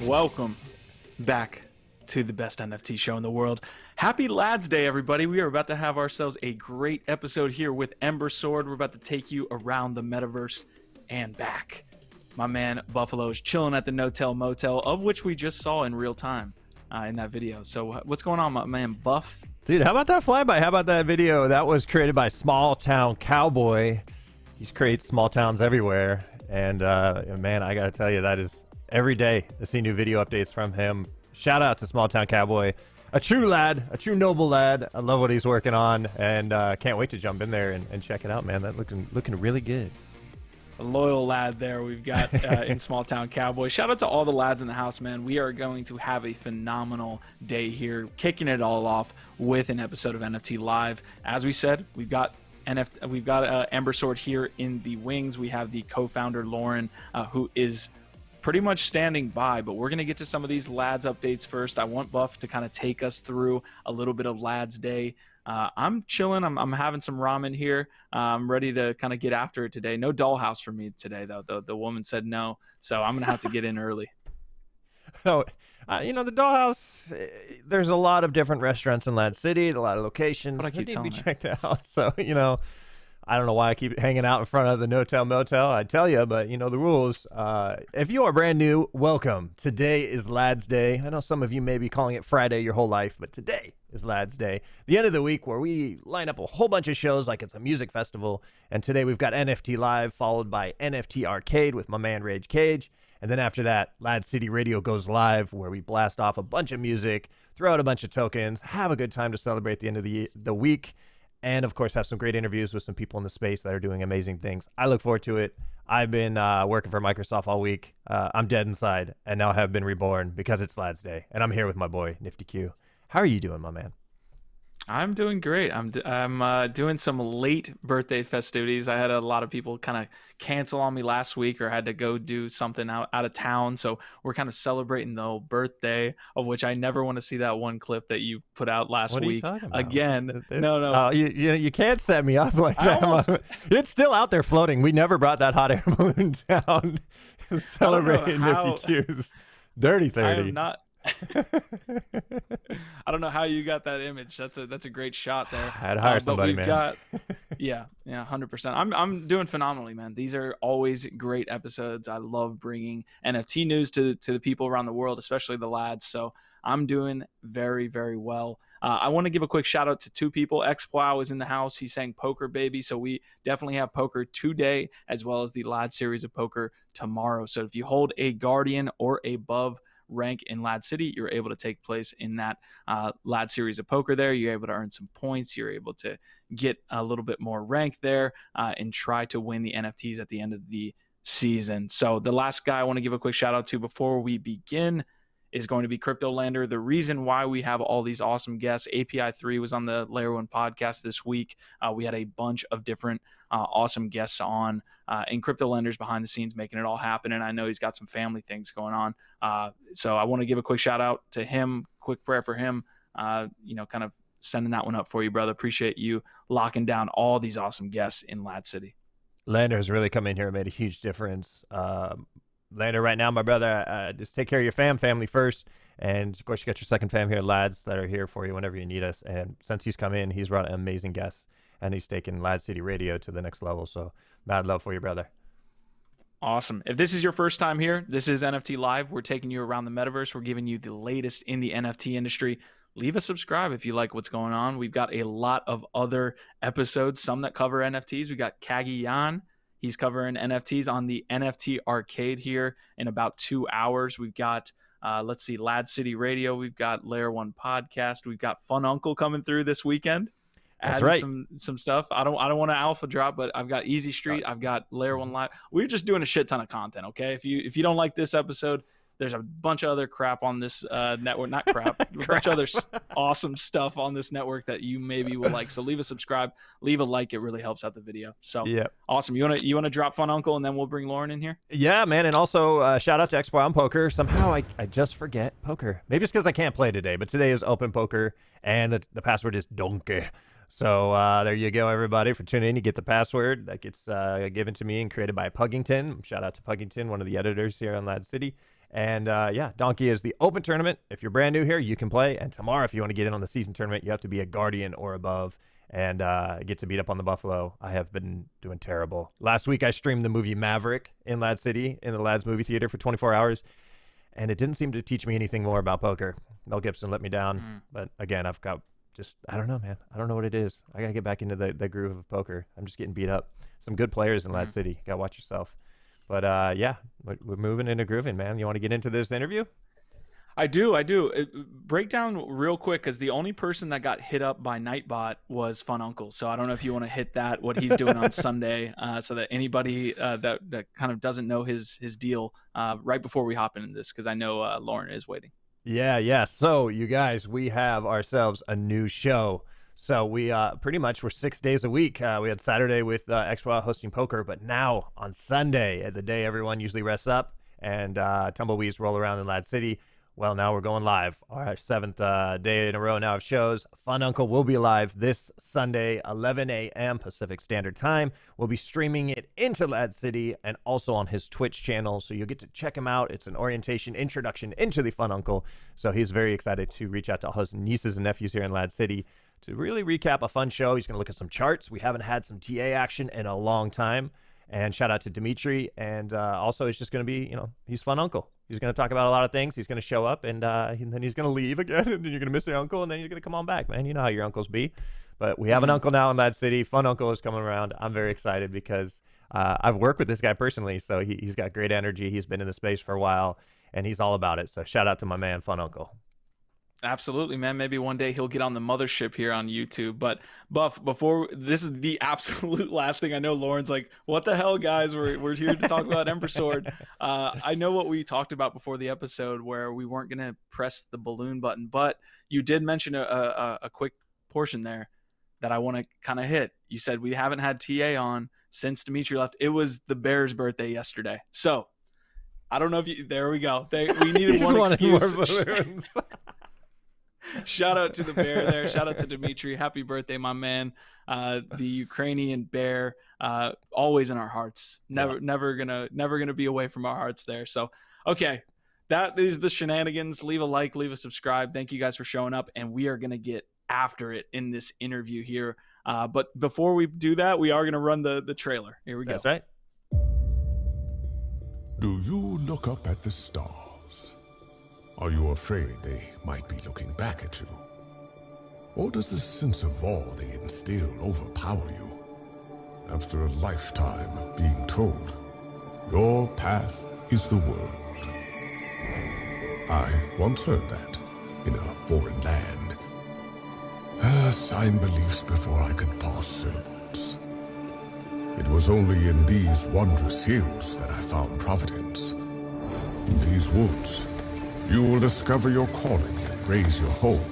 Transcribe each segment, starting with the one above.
Welcome back to the best NFT show in the world. Happy LADZ Day, everybody. We are about to have ourselves a great episode here with Ember Sword. We're about to take you around the metaverse and back. My man Buffalo is chilling at the No-Tell Motel, of which we just saw in real time in that video. So what's going on, my man Buff? Dude, how about that flyby? How about that video? That was created by Small Town Cowboy. He's creates small towns everywhere. And man, I gotta tell you, that is every day I see new video updates from him. Shout out to Small Town Cowboy. A true lad, a true noble lad. I love what he's working on, and can't wait to jump in there and check it out, man. That looking really good. A loyal lad there we've got in Small Town Cowboy. Shout out to all the lads in the house, man. We are going to have a phenomenal day here, kicking it all off with an episode of NFT Live. As we said, we've got Ember Sword here in the wings. We have the co-founder Lauren, who is pretty much standing by, but we're going to get to some of these LADZ updates first. I want Buff to kind of take us through a little bit of LADZ Day. I'm chilling. I'm having some ramen here. I'm ready to kind of get after it today. No dollhouse for me today, though. The woman said no, so I'm going to have to get in early. Oh, the Dollhouse, there's a lot of different restaurants in LADZ City, a lot of locations. But I keep that need to be telling checked out. So, I don't know why I keep hanging out in front of the No-Tell Motel. I tell you, but the rules. If you are brand new, welcome. Today is LADZ Day. I know some of you may be calling it Friday your whole life, but today is LADZ Day, the end of the week where we line up a whole bunch of shows like it's a music festival. And today we've got NFT Live, followed by NFT Arcade with my man Rage Cage. And then after that, LADZ City Radio goes live, where we blast off a bunch of music, throw out a bunch of tokens, have a good time to celebrate the end of the week, and of course have some great interviews with some people in the space that are doing amazing things. I look forward to it. I've been working for Microsoft all week. I'm dead inside, and now have been reborn because it's LADZ Day, and I'm here with my boy Nifty Q. How are you doing, my man? I'm doing great. I'm doing some late birthday festivities. I had a lot of people kind of cancel on me last week, or had to go do something out of town. So we're kind of celebrating the whole birthday, of which I never want to see that one clip that you put out last week again. No. You can't set me up like that. It's still out there floating. We never brought that hot air balloon down. Celebrating Nifty Q's Dirty 30. I am not. I don't know how you got that image. That's a great shot there. I had to hire somebody, man. Yeah, 100%. I'm doing phenomenally, man. These are always great episodes. I love bringing NFT news to the people around the world, especially the lads. So I'm doing very, very well. I want to give a quick shout out to two people. XPlow is in the house. He's saying poker baby. So we definitely have poker today, as well as the LADZ series of poker tomorrow. So if you hold a Guardian or above rank in LADZ City, you're able to take place in that LADZ series of poker there. You're able to earn some points. You're able to get a little bit more rank there and try to win the NFTs at the end of the season. So the last guy I want to give a quick shout out to before we begin is going to be Crypto Lander. The reason why we have all these awesome guests, API 3 was on the Layer 1 podcast this week. We had a bunch of different awesome guests on, and Crypto Lander's behind the scenes making it all happen, and I know he's got some family things going on. So I want to give a quick shout out to him, quick prayer for him, kind of sending that one up for you, brother. Appreciate you locking down all these awesome guests in LADZ City. Lander's really come in here and made a huge difference. Lander, right now, my brother, just take care of your family first. And of course, you got your second fam here, lads, that are here for you whenever you need us. And since he's come in, he's brought amazing guests, and he's taken LADZ City Radio to the next level. So mad love for you, brother. Awesome. If this is your first time here, this is NFT Live. We're taking you around the metaverse. We're giving you the latest in the NFT industry. Leave a subscribe if you like what's going on. We've got a lot of other episodes, some that cover NFTs. We got Kagi Yan. He's covering NFTs on the NFT Arcade here in about 2 hours. We've got, LADZ City Radio. We've got Layer 1 Podcast. We've got Fun Uncle coming through this weekend. That's right. Some stuff. I don't want to alpha drop, but I've got Easy Street. I've got Layer 1 Live. We're just doing a shit ton of content, okay? If you don't like this episode, there's a bunch of other crap on this network. Not crap. A bunch of other awesome stuff on this network that you maybe will like. So leave a subscribe, leave a like. It really helps out the video. So yeah, awesome. You wanna drop Fun Uncle, and then we'll bring Lauren in here? Yeah, man. And also shout out to XY on poker. Somehow I just forget poker. Maybe it's because I can't play today, but today is open poker, and the password is donkey. So there you go, everybody, for tuning in. You get the password that gets given to me and created by Puggington. Shout out to Puggington, one of the editors here on LADZ City. And yeah, Donkey is the open tournament. If you're brand new here, you can play. And tomorrow, if you want to get in on the season tournament, you have to be a Guardian or above and get to beat up on the Buffalo. I have been doing terrible. Last week, I streamed the movie Maverick in LADZ City in the LADZ movie theater for 24 hours. And it didn't seem to teach me anything more about poker. Mel Gibson let me down. But again, I've got just, I don't know, man. I don't know what it is. I got to get back into the groove of poker. I'm just getting beat up. Some good players in LADZ City. Got to watch yourself. But yeah, we're moving into grooving, man. You want to get into this interview? I do. Break down real quick, because the only person that got hit up by Nightbot was Fun Uncle. So I don't know if you want to hit that, what he's doing on Sunday, so that anybody that kind of doesn't know his deal right before we hop into this, because I know Lauren is waiting. Yeah. So you guys, we have ourselves a new show. So we pretty much we're 6 days a week. We had Saturday with Expo hosting poker, but now on Sunday, the day everyone usually rests up and tumbleweeds roll around in LADZ City. Well, now we're going live. Our seventh day in a row now of shows. Fun Uncle will be live this Sunday, 11 a.m. Pacific Standard Time. We'll be streaming it into LADZ City and also on his Twitch channel. So you'll get to check him out. It's an orientation introduction into the Fun Uncle. So he's very excited to reach out to all his nieces and nephews here in LADZ City to really recap a fun show. He's going to look at some charts. We haven't had some TA action in a long time. And shout out to Dimitri. And also, it's just going to be, he's Fun Uncle. He's going to talk about a lot of things. He's going to show up, and then he's going to leave again, and then you're going to miss the uncle, and then you're going to come on back, man. You know how your uncles be. But we have an uncle now in LADZ City. Fun Uncle is coming around. I'm very excited because I've worked with this guy personally, so he's got great energy. He's been in the space for a while, and he's all about it. So shout out to my man, Fun Uncle. Absolutely, man. Maybe one day he'll get on the mothership here on YouTube. But Buff, before this is the absolute last thing. I know Lauren's like, what the hell, guys? We're here to talk about Ember Sword. I know what we talked about before the episode, where we weren't going to press the balloon button, but you did mention a quick portion there that I want to kind of hit. You said we haven't had TA on since Dimitri left. It was the Bear's birthday yesterday. So I don't know if you, there we go. We needed one excuse. Shout out to the Bear there. Shout out to Dimitri. Happy birthday, my man. The Ukrainian Bear, always in our hearts. Never gonna be away from our hearts there. So, okay, that is the shenanigans. Leave a like, leave a subscribe. Thank you guys for showing up, and we are gonna get after it in this interview here. But before we do that, we are gonna run the trailer. Here we go. That's right. Do you look up at the stars? Are you afraid they might be looking back at you? Or does the sense of awe they instill overpower you? After a lifetime of being told, your path is the world. I once heard that in a foreign land. Sign beliefs before I could parse syllables. It was only in these wondrous hills that I found providence. In these woods, you will discover your calling and raise your home.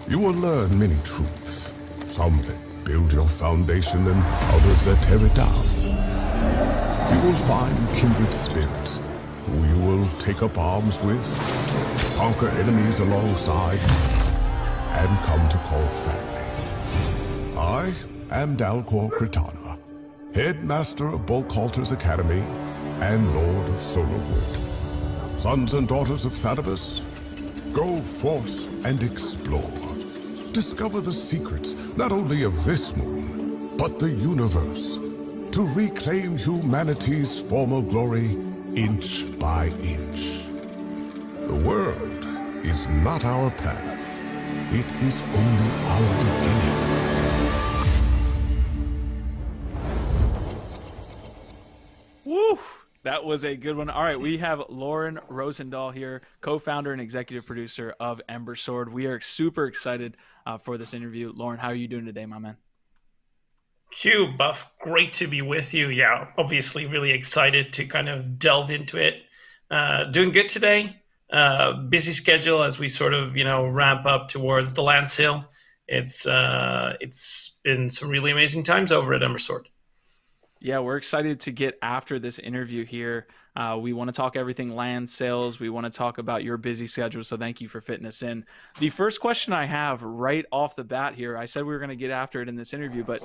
You will learn many truths, some that build your foundation and others that tear it down. You will find kindred spirits who you will take up arms with, conquer enemies alongside, and come to call family. I am Dalcor Kritana, Headmaster of Bulkhalter's Academy and Lord of Solarwood. Sons and daughters of Thaddeus, go forth and explore. Discover the secrets not only of this moon, but the universe, to reclaim humanity's former glory inch by inch. The world is not our path. It is only our beginning. Woo! That was a good one. All right, we have Lauren Rosendahl here, co-founder and executive producer of Ember Sword. We are super excited for this interview. Lauren, how are you doing today, my man? Q, Buff, great to be with you. Yeah, obviously really excited to kind of delve into it. Doing good today. Busy schedule as we sort of, ramp up towards the land sale. It's been some really amazing times over at Ember Sword. Yeah, we're excited to get after this interview here. We want to talk everything land sales. We want to talk about your busy schedule. So thank you for fitting us in. The first question I have right off the bat here, I said we were going to get after it in this interview, but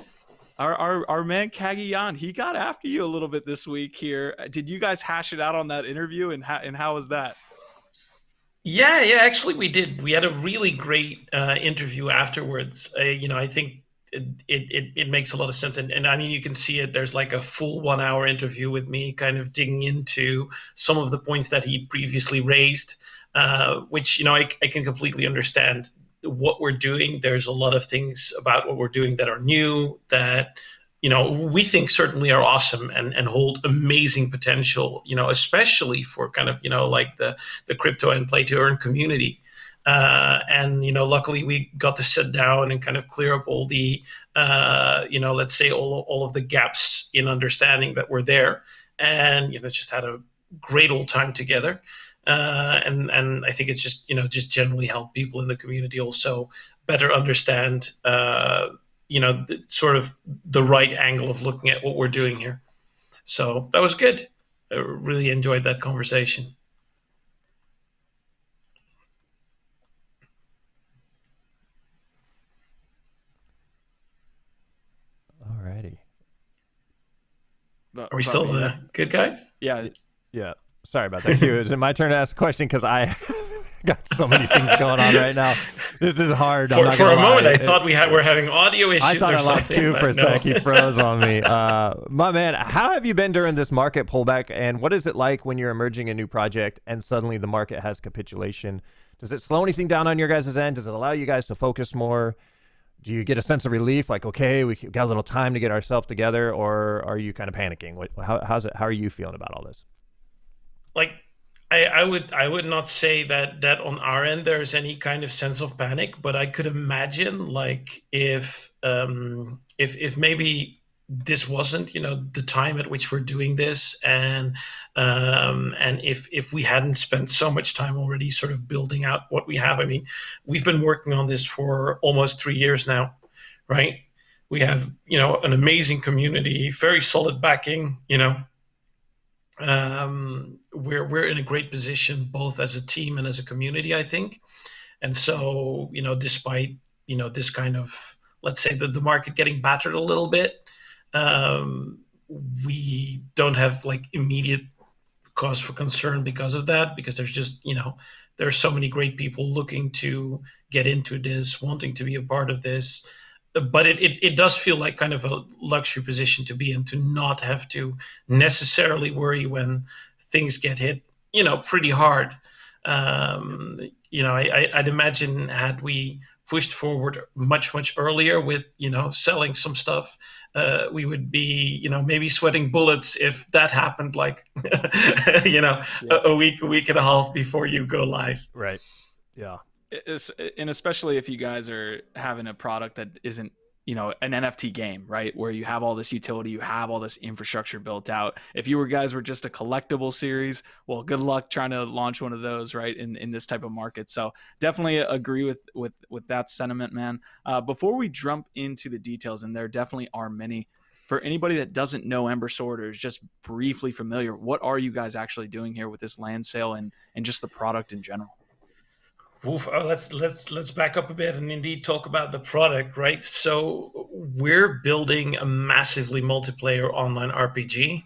Our man Kagayan, he got after you a little bit this week here. Did you guys hash it out on that interview, and how was that? Yeah, actually we did. We had a really great interview afterwards. I think it makes a lot of sense. And I mean, you can see it. There's like a full 1 hour interview with me kind of digging into some of the points that he previously raised, which, I can completely understand what we're doing. There's a lot of things about what we're doing that are new that we think certainly are awesome and hold amazing potential, especially for kind of, like the crypto and play to earn community. And luckily we got to sit down and kind of clear up all the, let's say all of the gaps in understanding that were there, and just had a great old time together. And I think it's just just generally help people in the community also better understand sort of the right angle of looking at what we're doing here. So that was good. I really enjoyed that conversation. Alrighty. Are we still good, guys? Yeah. Yeah. Sorry about that. Q, is it my turn to ask a question? Because I got so many things going on right now. This is hard. For a moment, I thought we're having audio issues. I thought I lost Q for a sec. He froze on me. My man, how have you been during this market pullback? And what is it like when you're emerging a new project and suddenly the market has capitulation? Does it slow anything down on your guys' end? Does it allow you guys to focus more? Do you get a sense of relief, like, okay, we got a little time to get ourselves together, or are you kind of panicking? How are you feeling about all this? Like, I would not say that on our end there's any kind of sense of panic, but I could imagine, like, if maybe this wasn't the time at which we're doing this, and if we hadn't spent so much time already sort of building out what we have. I mean, we've been working on this for almost 3 years now, right? We have an amazing community, very solid backing. We're in a great position both as a team and as a community, I think. And so despite this kind of, let's say, the market getting battered a little bit, we don't have like immediate cause for concern because of that, because there's just there are so many great people looking to get into this, wanting to be a part of this. But it does feel like kind of a luxury position to be in, to not have to necessarily worry when things get hit pretty hard. I'd imagine, had we pushed forward much earlier with selling some stuff, we would be maybe sweating bullets if that happened, like a week and a half before you go live. Right. Yeah. And especially if you guys are having a product that isn't an NFT game, right, where you have all this utility, you have all this infrastructure built out. If you guys were just a collectible series, well, good luck trying to launch one of those, right, in this type of market. So definitely agree with that sentiment, man. Before we jump into the details, and there definitely are many, for anybody that doesn't know Ember Sword or is just briefly familiar, what are you guys actually doing here with this land sale and just the product in general? Oof, let's back up a bit and indeed talk about the product, right? So we're building a massively multiplayer online RPG,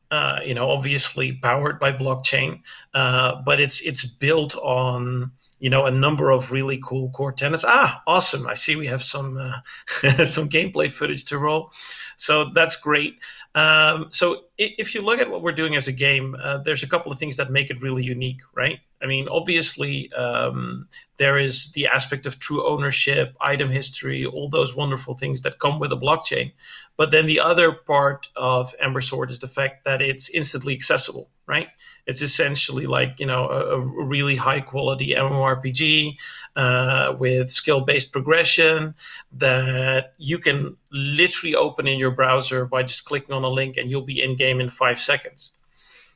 obviously powered by blockchain, but it's built on a number of really cool core tenets. Awesome! I see we have some some gameplay footage to roll, so that's great. So if you look at what we're doing as a game, there's a couple of things that make it really unique, right? I mean, obviously, there is the aspect of true ownership, item history, all those wonderful things that come with a blockchain. But then the other part of Ember Sword is the fact that it's instantly accessible, right? It's essentially like, a really high quality MMORPG with skill-based progression that you can literally open in your browser by just clicking on a link, and you'll be in game in 5 seconds.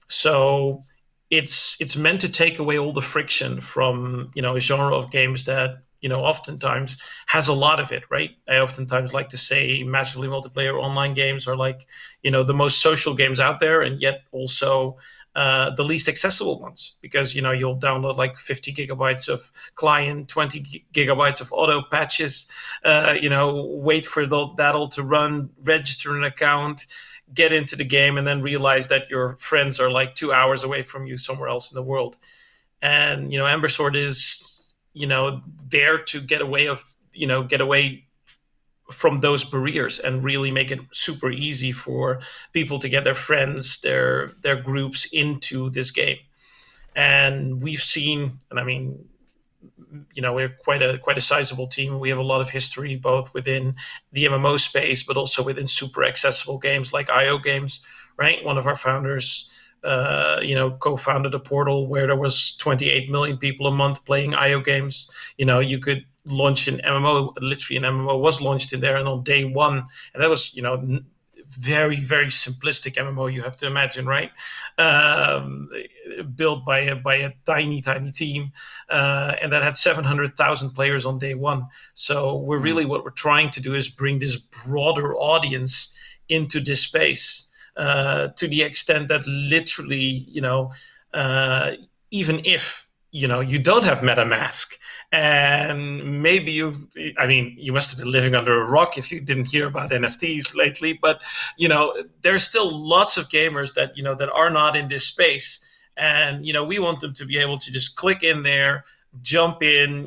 So it's meant to take away all the friction from a genre of games that oftentimes has a lot of it, right? I oftentimes like to say massively multiplayer online games are like, the most social games out there, and yet also the least accessible ones, because you'll download like 50 gigabytes of client, 20 gigabytes of auto patches, wait for that all to run, register an account, get into the game, and then realize that your friends are like 2 hours away from you somewhere else in the world. And Ember Sword is there to get away from those barriers and really make it super easy for people to get their friends, their groups into this game. And we've seen, and I mean, we're quite a sizable team. We have a lot of history both within the MMO space, but also within super accessible games like IO games, right? One of our founders, co-founded a portal where there was 28 million people a month playing IO games. You could launch an MMO, literally an MMO was launched in there, and on day one, and that was, very, very simplistic MMO, you have to imagine, right? Built by a tiny team, and that had 700,000 players on day one. So what we're trying to do is bring this broader audience into this space, to the extent that literally, even if you don't have MetaMask, and maybe you must have been living under a rock if you didn't hear about NFTs lately, but there's still lots of gamers that that are not in this space, and we want them to be able to just click in there, jump in,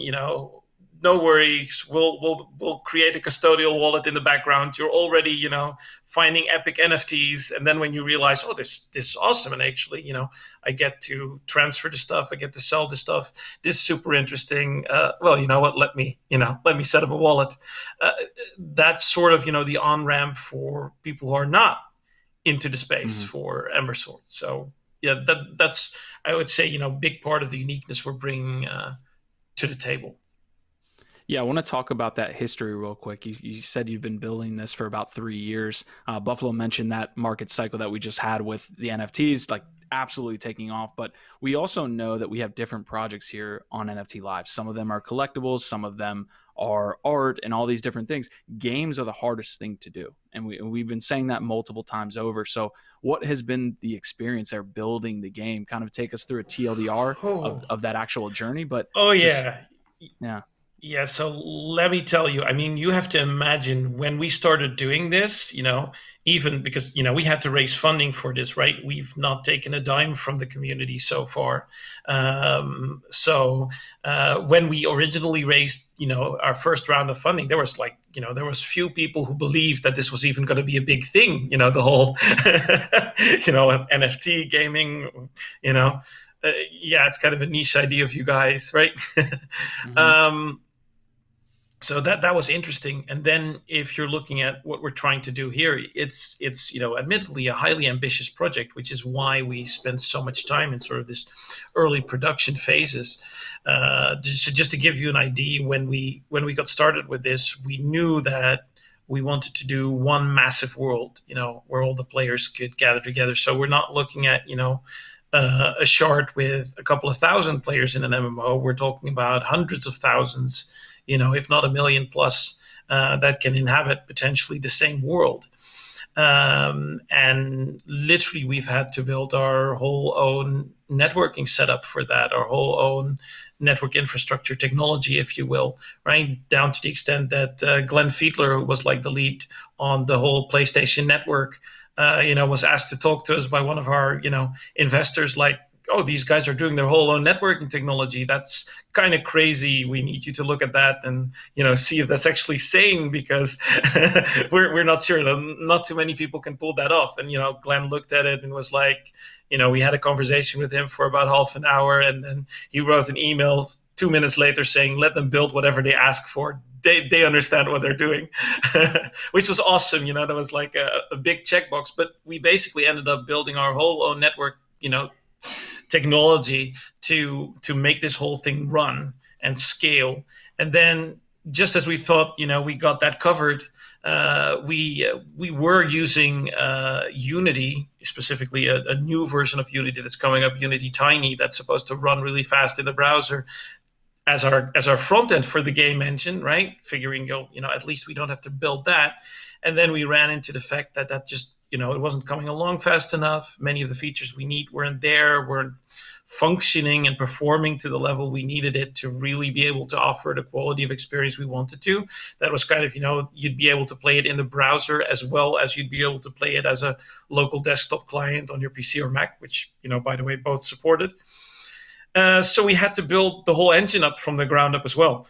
no worries. We'll create a custodial wallet in the background. You're already, finding epic NFTs, and then when you realize, oh, this is awesome, and actually, I get to transfer the stuff, I get to sell the stuff. This is super interesting. Well, you know what? Let me set up a wallet. That's sort of, the on ramp for people who are not into the space for Ember Sword. So yeah, that's I would say, big part of the uniqueness we're bringing to the table. Yeah, I want to talk about that history real quick. You said you've been building this for about 3 years. Buffalo mentioned that market cycle that we just had with the NFTs, like absolutely taking off. But we also know that we have different projects here on NFT Live. Some of them are collectibles, some of them are art, and all these different things. Games are the hardest thing to do, and we've been saying that multiple times over. So what has been the experience there building the game? Kind of take us through a TLDR of that actual journey. But yeah. Yeah. Yeah, so let me tell you, I mean, you have to imagine when we started doing this, even because, we had to raise funding for this, right? We've not taken a dime from the community so far. So when we originally raised, our first round of funding, there was there was few people who believed that this was even going to be a big thing, the whole, NFT gaming, yeah, it's kind of a niche idea of you guys, right? So that was interesting. And then if you're looking at what we're trying to do here, it's admittedly a highly ambitious project, which is why we spend so much time in sort of this early production phases. Just to give you an idea, when we got started with this, we knew that we wanted to do one massive world, where all the players could gather together. So we're not looking at, a shard with a couple of thousand players in an MMO. We're talking about hundreds of thousands, if not 1 million plus, that can inhabit potentially the same world. And literally, we've had to build our whole own networking setup for that, our whole own network infrastructure technology, if you will, right? Down to the extent that Glenn Fiedler, who was like the lead on the whole PlayStation network, was asked to talk to us by one of our, investors, like, oh, these guys are doing their whole own networking technology. That's kind of crazy. We need you to look at that and, see if that's actually sane, because we're not sure. Not too many people can pull that off. And, Glenn looked at it and was like, we had a conversation with him for about half an hour, and then he wrote an email 2 minutes later saying, let them build whatever they ask for. They understand what they're doing, which was awesome. That was like a big checkbox. But we basically ended up building our whole own network, technology to make this whole thing run and scale. And then, just as we thought, we got that covered, we were using Unity, specifically a new version of Unity that's coming up, Unity Tiny, that's supposed to run really fast in the browser. as our front end for the game engine, right? Figuring, at least we don't have to build that. And then we ran into the fact that just, it wasn't coming along fast enough. Many of the features we need weren't there, weren't functioning and performing to the level we needed it to really be able to offer the quality of experience we wanted to. That was kind of, you'd be able to play it in the browser as well as you'd be able to play it as a local desktop client on your PC or Mac, which, by the way, both supported. So we had to build the whole engine up from the ground up as well.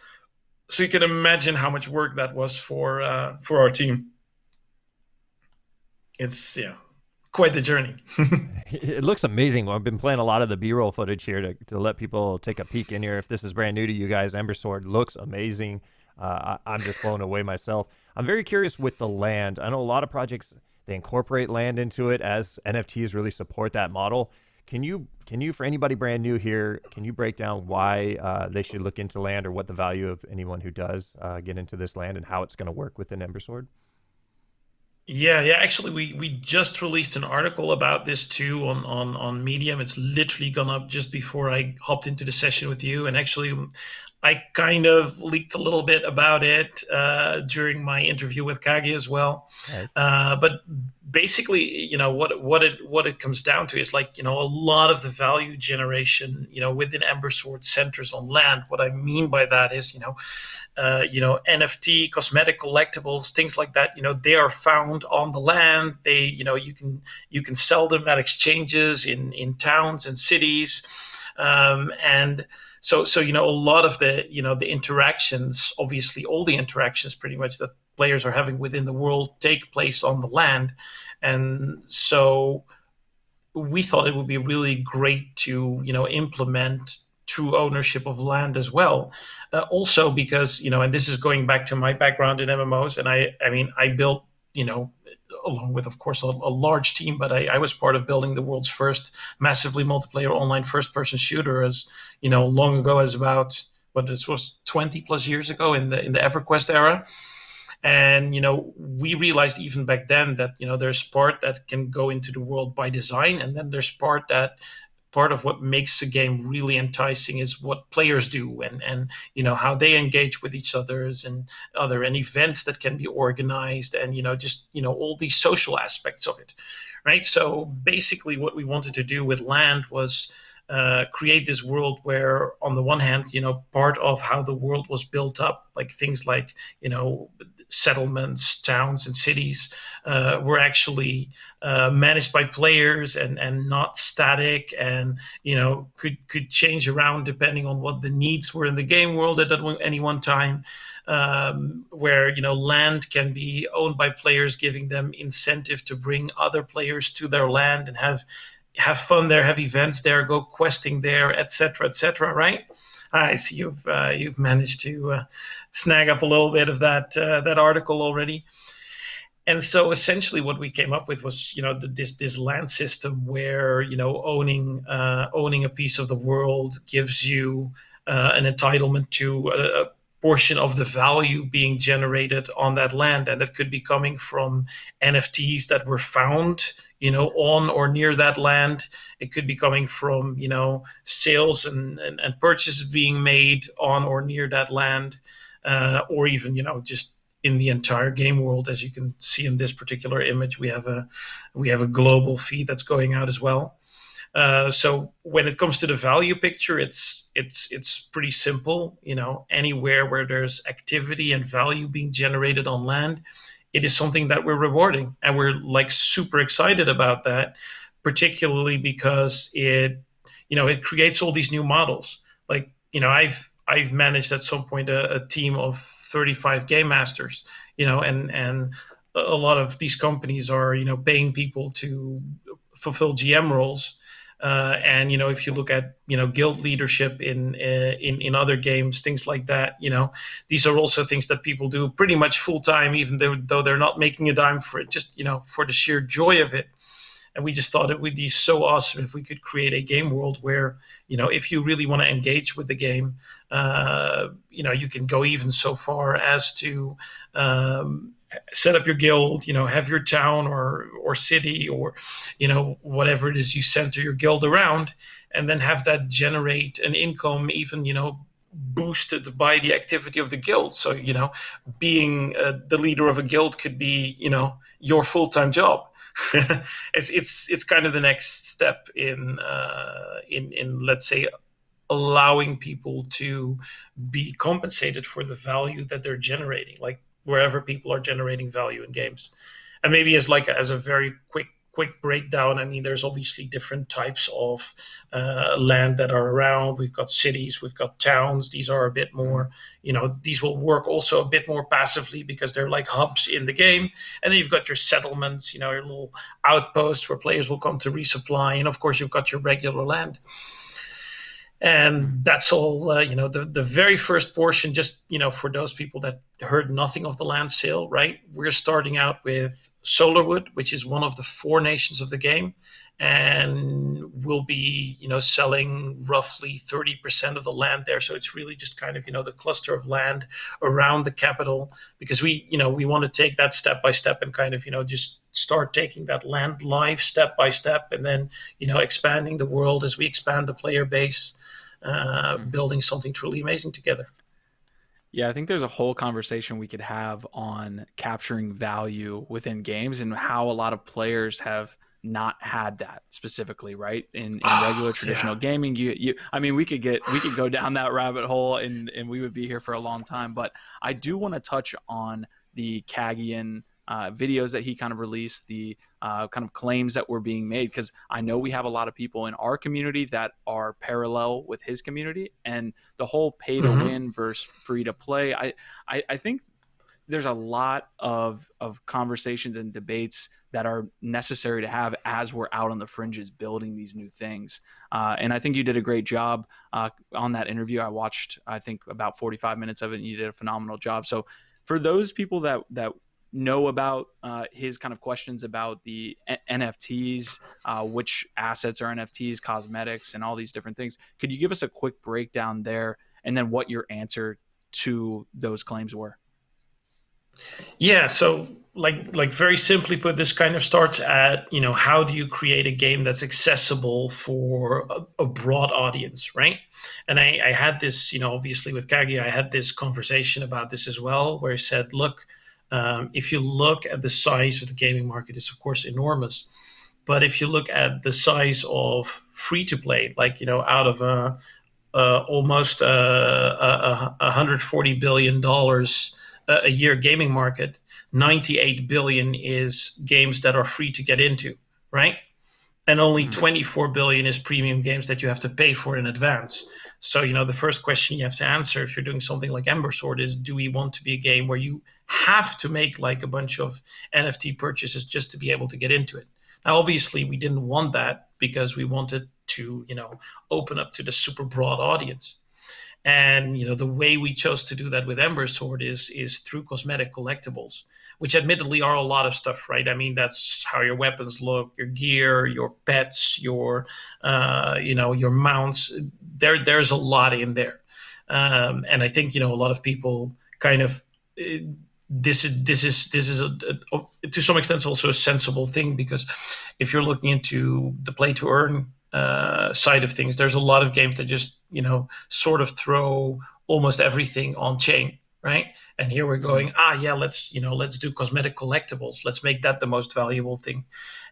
So you can imagine how much work that was for our team. It's quite the journey. It looks amazing. I've been playing a lot of the B-roll footage here to let people take a peek in here. If this is brand new to you guys, Ember Sword looks amazing. I'm just blown away myself. I'm very curious with the land. I know a lot of projects, they incorporate land into it as NFTs really support that model. Can you, for anybody brand new here, can you break down why they should look into land, or what the value of anyone who does get into this land, and how it's going to work within Ember Sword? Yeah. Actually, we just released an article about this too on Medium. It's literally gone up just before I hopped into the session with you. And actually, I kind of leaked a little bit about it during my interview with Kage as well. Nice. But basically, what it comes down to is like, a lot of the value generation, within Ember Sword centers on land. What I mean by that is, NFT, cosmetic collectibles, things like that, they are found on the land. They, you can sell them at exchanges in towns and cities. And so, a lot of the interactions, obviously all the interactions pretty much that players are having within the world take place on the land. And so we thought it would be really great to, implement true ownership of land as well. Also because, and this is going back to my background in MMOs, and I built, along with, of course, a large team, but I was part of building the world's first massively multiplayer online first-person shooter as, long ago as about, this was 20 plus years ago in the EverQuest era. And, we realized even back then that, there's part that can go into the world by design, and then there's part of what makes a game really enticing is what players do and how they engage with each others and events that can be organized and all these social aspects of it, right? So basically what we wanted to do with land was create this world where, on the one hand, part of how the world was built up, like things like settlements, towns, and cities, were actually managed by players and not static, and could change around depending on what the needs were in the game world at any one time. Where land can be owned by players, giving them incentive to bring other players to their land and have fun there, have events there, go questing there, etc., etc. Right? I see you've managed to snag up a little bit of that article already. And so essentially, what we came up with was this land system where owning a piece of the world gives you an entitlement to a portion of the value being generated on that land, and it could be coming from NFTs that were found on or near that land. It could be coming from sales and purchases being made on or near that land, or even just in the entire game world. As you can see in this particular image, we have a global feed that's going out as well. So when it comes to the value picture, it's pretty simple. Anywhere where there's activity and value being generated on land, it is something that we're rewarding, and we're like super excited about that, particularly because it creates all these new models. Like I've managed at some point a team of 35 game masters, and a lot of these companies are paying people to fulfill GM roles. And if you look at guild leadership in other games, things like that, these are also things that people do pretty much full time, even though they're not making a dime for it, just for the sheer joy of it. And we just thought it would be so awesome if we could create a game world where if you really want to engage with the game, you can go even so far as to set up your guild, have your town or city or whatever it is you center your guild around, and then have that generate an income even boosted by the activity of the guild. So, being the leader of a guild could be, your full-time job. It's kind of the next step in let's say allowing people to be compensated for the value that they're generating, like wherever people are generating value in games. And maybe as a very quick breakdown, I mean, there's obviously different types of land that are around. We've got cities, we've got towns. These are a bit more, these will work also a bit more passively because they're like hubs in the game. And then you've got your settlements, your little outposts where players will come to resupply. And of course, you've got your regular land. And that's all, the very first portion, just, for those people that heard nothing of the land sale, right? We're starting out with Solarwood, which is one of the 4 nations of the game. And we'll be, selling roughly 30% of the land there. So it's really just kind of, the cluster of land around the capital, because we want to take that step by step and kind of, just start taking that land live step by step, and then, expanding the world as we expand the player base. Building something truly amazing together. Yeah, I think there's a whole conversation we could have on capturing value within games and how a lot of players have not had that specifically, right? In regular traditional gaming, I mean, we could go down that rabbit hole and we would be here for a long time. But I do want to touch on the Kagian videos that he kind of released, the kind of claims that were being made, because I know we have a lot of people in our community that are parallel with his community, and the whole pay to win versus free to play. I think there's a lot of conversations and debates that are necessary to have as we're out on the fringes building these new things. And I think you did a great job on that interview. I watched, I think, about 45 minutes of it, and you did a phenomenal job. So for those people that know about his kind of questions about the NFTs, which assets are NFTs, cosmetics, and all these different things, could you give us a quick breakdown there, and then what your answer to those claims were? Yeah, so like very simply put, this kind of starts at, how do you create a game that's accessible for a broad audience, right? And I had this, obviously with Kagi, I had this conversation about this as well, where he said, look, if you look at the size of the gaming market, it's of course enormous. But if you look at the size of free to play, like, out of almost $140 billion a year gaming market, 98 billion is games that are free to get into, right? And only 24 billion is premium games that you have to pay for in advance. So, the first question you have to answer if you're doing something like Ember Sword is, do we want to be a game where you have to make like a bunch of NFT purchases just to be able to get into it? Now, obviously, we didn't want that because we wanted to, open up to the super broad audience. And the way we chose to do that with Ember Sword is through cosmetic collectibles, which admittedly are a lot of stuff, right? I mean, that's how your weapons look, your gear, your pets, your your mounts. There's a lot in there, and I think a lot of people kind of. This is to some extent also a sensible thing, because if you're looking into the play to earn side of things, there's a lot of games that just sort of throw almost everything on chain, right? And here we're going, let's do cosmetic collectibles, let's make that the most valuable thing.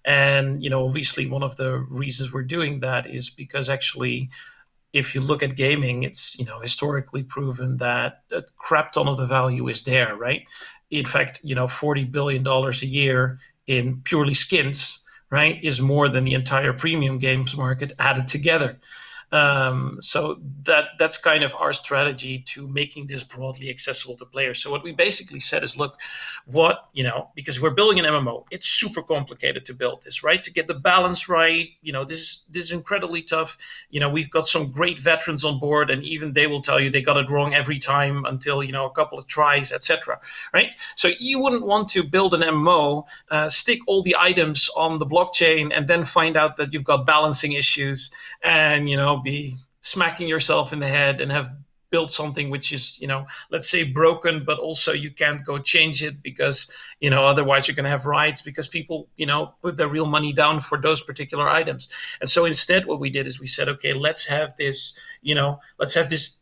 And obviously one of the reasons we're doing that is because actually, if you look at gaming, it's historically proven that a crap ton of the value is there, right? In fact, $40 billion a year in purely skins, right, is more than the entire premium games market added together. So that's kind of our strategy to making this broadly accessible to players. So what we basically said is, look, because we're building an MMO, it's super complicated to build this, right? To get the balance right, this is incredibly tough. We've got some great veterans on board, and even they will tell you they got it wrong every time until, a couple of tries, etc. Right? So you wouldn't want to build an MMO, stick all the items on the blockchain, and then find out that you've got balancing issues, and be smacking yourself in the head and have build something which is, let's say broken, but also you can't go change it because, otherwise you're going to have riots because people, put their real money down for those particular items. And so instead what we did is we said, okay, let's have this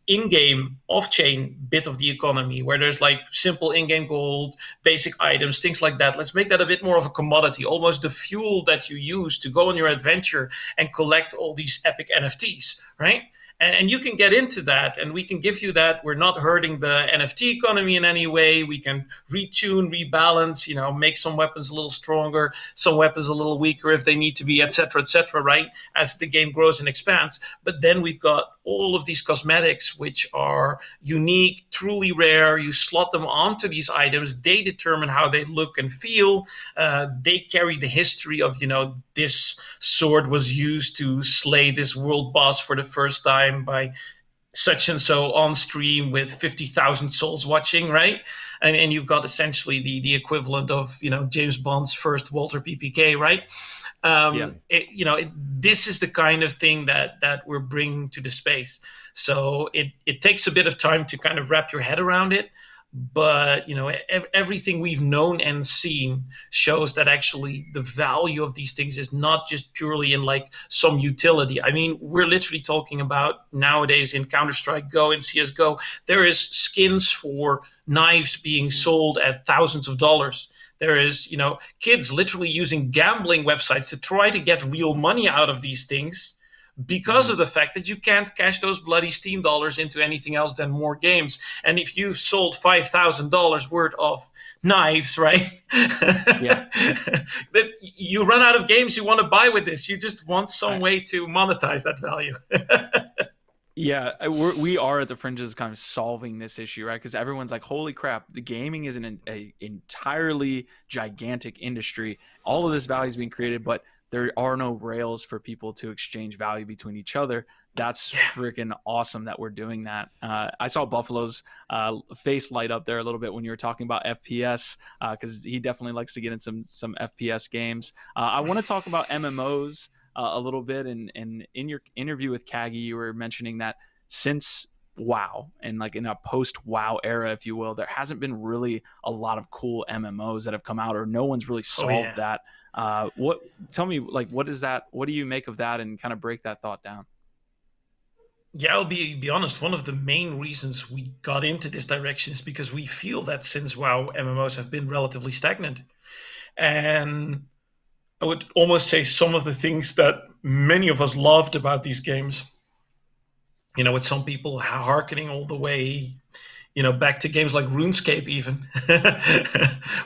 in-game off-chain bit of the economy where there's like simple in-game gold, basic items, things like that. Let's make that a bit more of a commodity, almost the fuel that you use to go on your adventure and collect all these epic NFTs, right? And you can get into that, and we can give you that. We're not hurting the NFT economy in any way. We can retune, rebalance, make some weapons a little stronger, some weapons a little weaker if they need to be, et cetera, right? As the game grows and expands. But then we've got all of these cosmetics, which are unique, truly rare. You slot them onto these items. They determine how they look and feel. They carry the history of, this sword was used to slay this world boss for the first time by such and so on stream with 50,000 souls watching, right? And you've got essentially the equivalent of, James Bond's first Walter PPK, right? This is the kind of thing that we're bringing to the space. So it takes a bit of time to kind of wrap your head around it. But everything we've known and seen shows that actually the value of these things is not just purely in like some utility. I mean, we're literally talking about nowadays in Counter-Strike Go and CSGO, there is skins for knives being sold at thousands of dollars. There is, kids literally using gambling websites to try to get real money out of these things, because of the fact that you can't cash those bloody Steam dollars into anything else than more games. And if you've sold $5,000 worth of knives, right? Yeah. That you run out of games you want to buy with this. You just want some way to monetize that value. Yeah, we are at the fringes of kind of solving this issue, right? Because everyone's like, holy crap, the gaming is an entirely gigantic industry. All of this value is being created, but there are no rails for people to exchange value between each other. That's freaking awesome that we're doing that. I saw Buffalo's face light up there a little bit when you were talking about FPS, because he definitely likes to get in some FPS games. I want to talk about MMOs a little bit. And in your interview with Kagi, you were mentioning that since WoW and like in a post-WoW era, if you will, there hasn't been really a lot of cool MMOs that have come out, or no one's really solved that. Tell me, like, what is that? What do you make of that, and kind of break that thought down? Yeah, I'll be honest. One of the main reasons we got into this direction is because we feel that since WoW, MMOs have been relatively stagnant. And I would almost say some of the things that many of us loved about these games, with some people hearkening all the way, back to games like RuneScape even,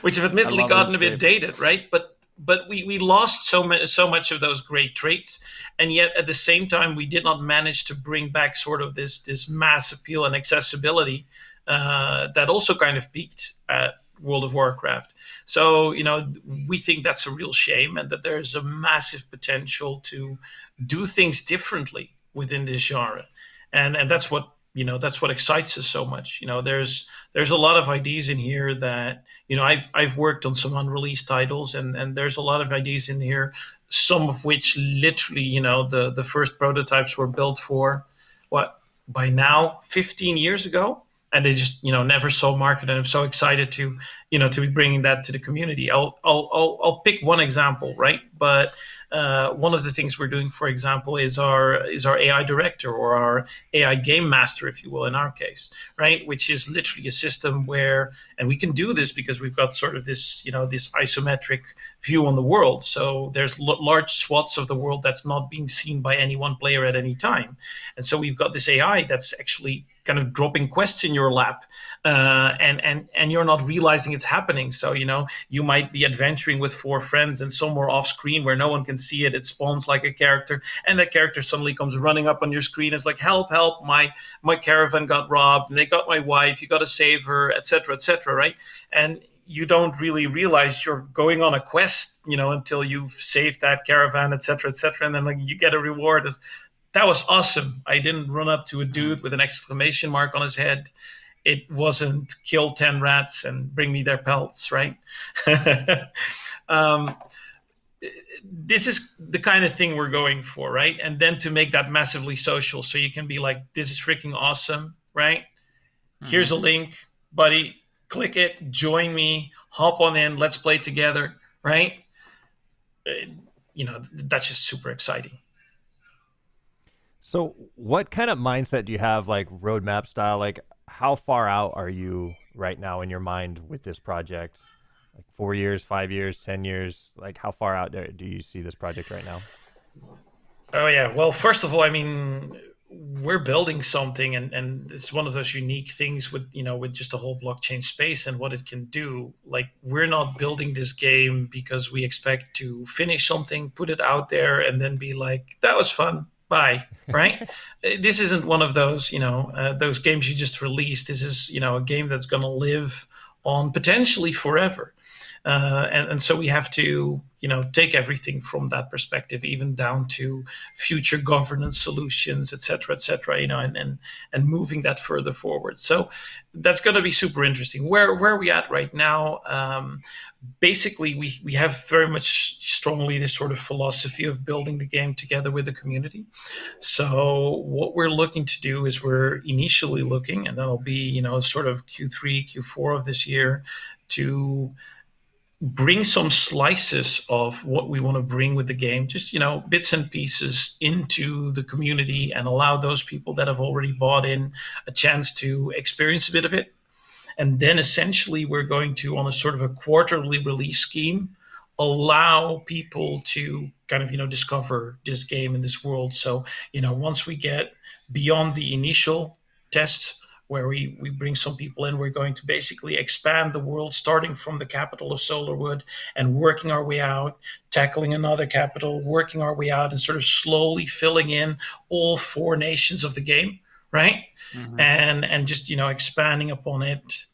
which have admittedly gotten a bit dated, right? But we lost so much of those great traits, and yet at the same time we did not manage to bring back sort of this mass appeal and accessibility that also kind of peaked at World of Warcraft. So we think that's a real shame, and that there's a massive potential to do things differently within this genre, and that's what excites us so much. There's a lot of ideas in here that I've worked on some unreleased titles, and there's a lot of ideas in here, some of which literally the first prototypes were built for by now 15 years ago, and they just never saw market. And I'm so excited to be bringing that to the community. I'll pick one example, right? But one of the things we're doing, for example, is our AI director, or our AI game master, if you will, in our case, right? Which is literally a system where, and we can do this because we've got sort of this this isometric view on the world. So there's large swaths of the world that's not being seen by any one player at any time, and so we've got this AI that's actually kind of dropping quests in your lap, and you're not realizing it's happening. So you might be adventuring with 4 friends, and somewhere off screen where no one can see it, it spawns like a character, and that character suddenly comes running up on your screen. It's like, help, my caravan got robbed, and they got my wife, you got to save her, etc., right? And you don't really realize you're going on a quest, until you've saved that caravan, etc., and then you get a reward as, that was awesome. I didn't run up to a dude with an exclamation mark on his head. It wasn't kill 10 rats and bring me their pelts, right? This is the kind of thing we're going for, right? And then to make that massively social, so you can be like, this is freaking awesome. right? Here's a Mm-hmm. link, buddy. Click it, join me, hop on in, let's play together, right? That's just super exciting. So, what kind of mindset do you have, like roadmap style? Like, how far out are you right now in your mind with this project? Like 4 years, 5 years, 10 years? Like, how far out there do you see this project right now? Oh yeah. Well, first of all, I mean, we're building something, and it's one of those unique things with with just the whole blockchain space and what it can do. Like, we're not building this game because we expect to finish something, put it out there, and then be like, that was fun, bye. Right? This isn't one of those those games you just released. This is a game that's going to live on potentially forever. And so we have to take everything from that perspective, even down to future governance solutions, et cetera, and moving that further forward. So that's going to be super interesting. Where are we at right now? Basically, we have very much strongly this sort of philosophy of building the game together with the community. So what we're looking to do is we're initially looking, and that'll be sort of Q3, Q4 of this year, to bring some slices of what we want to bring with the game, just bits and pieces into the community, and allow those people that have already bought in a chance to experience a bit of it. And then essentially we're going to, on a sort of a quarterly release scheme, allow people to kind of discover this game and this world. So once we get beyond the initial tests, where we bring some people in, we're going to basically expand the world, starting from the capital of Solarwood and working our way out, tackling another capital, working our way out, and sort of slowly filling in all 4 nations of the game, right? Mm-hmm. And just expanding upon it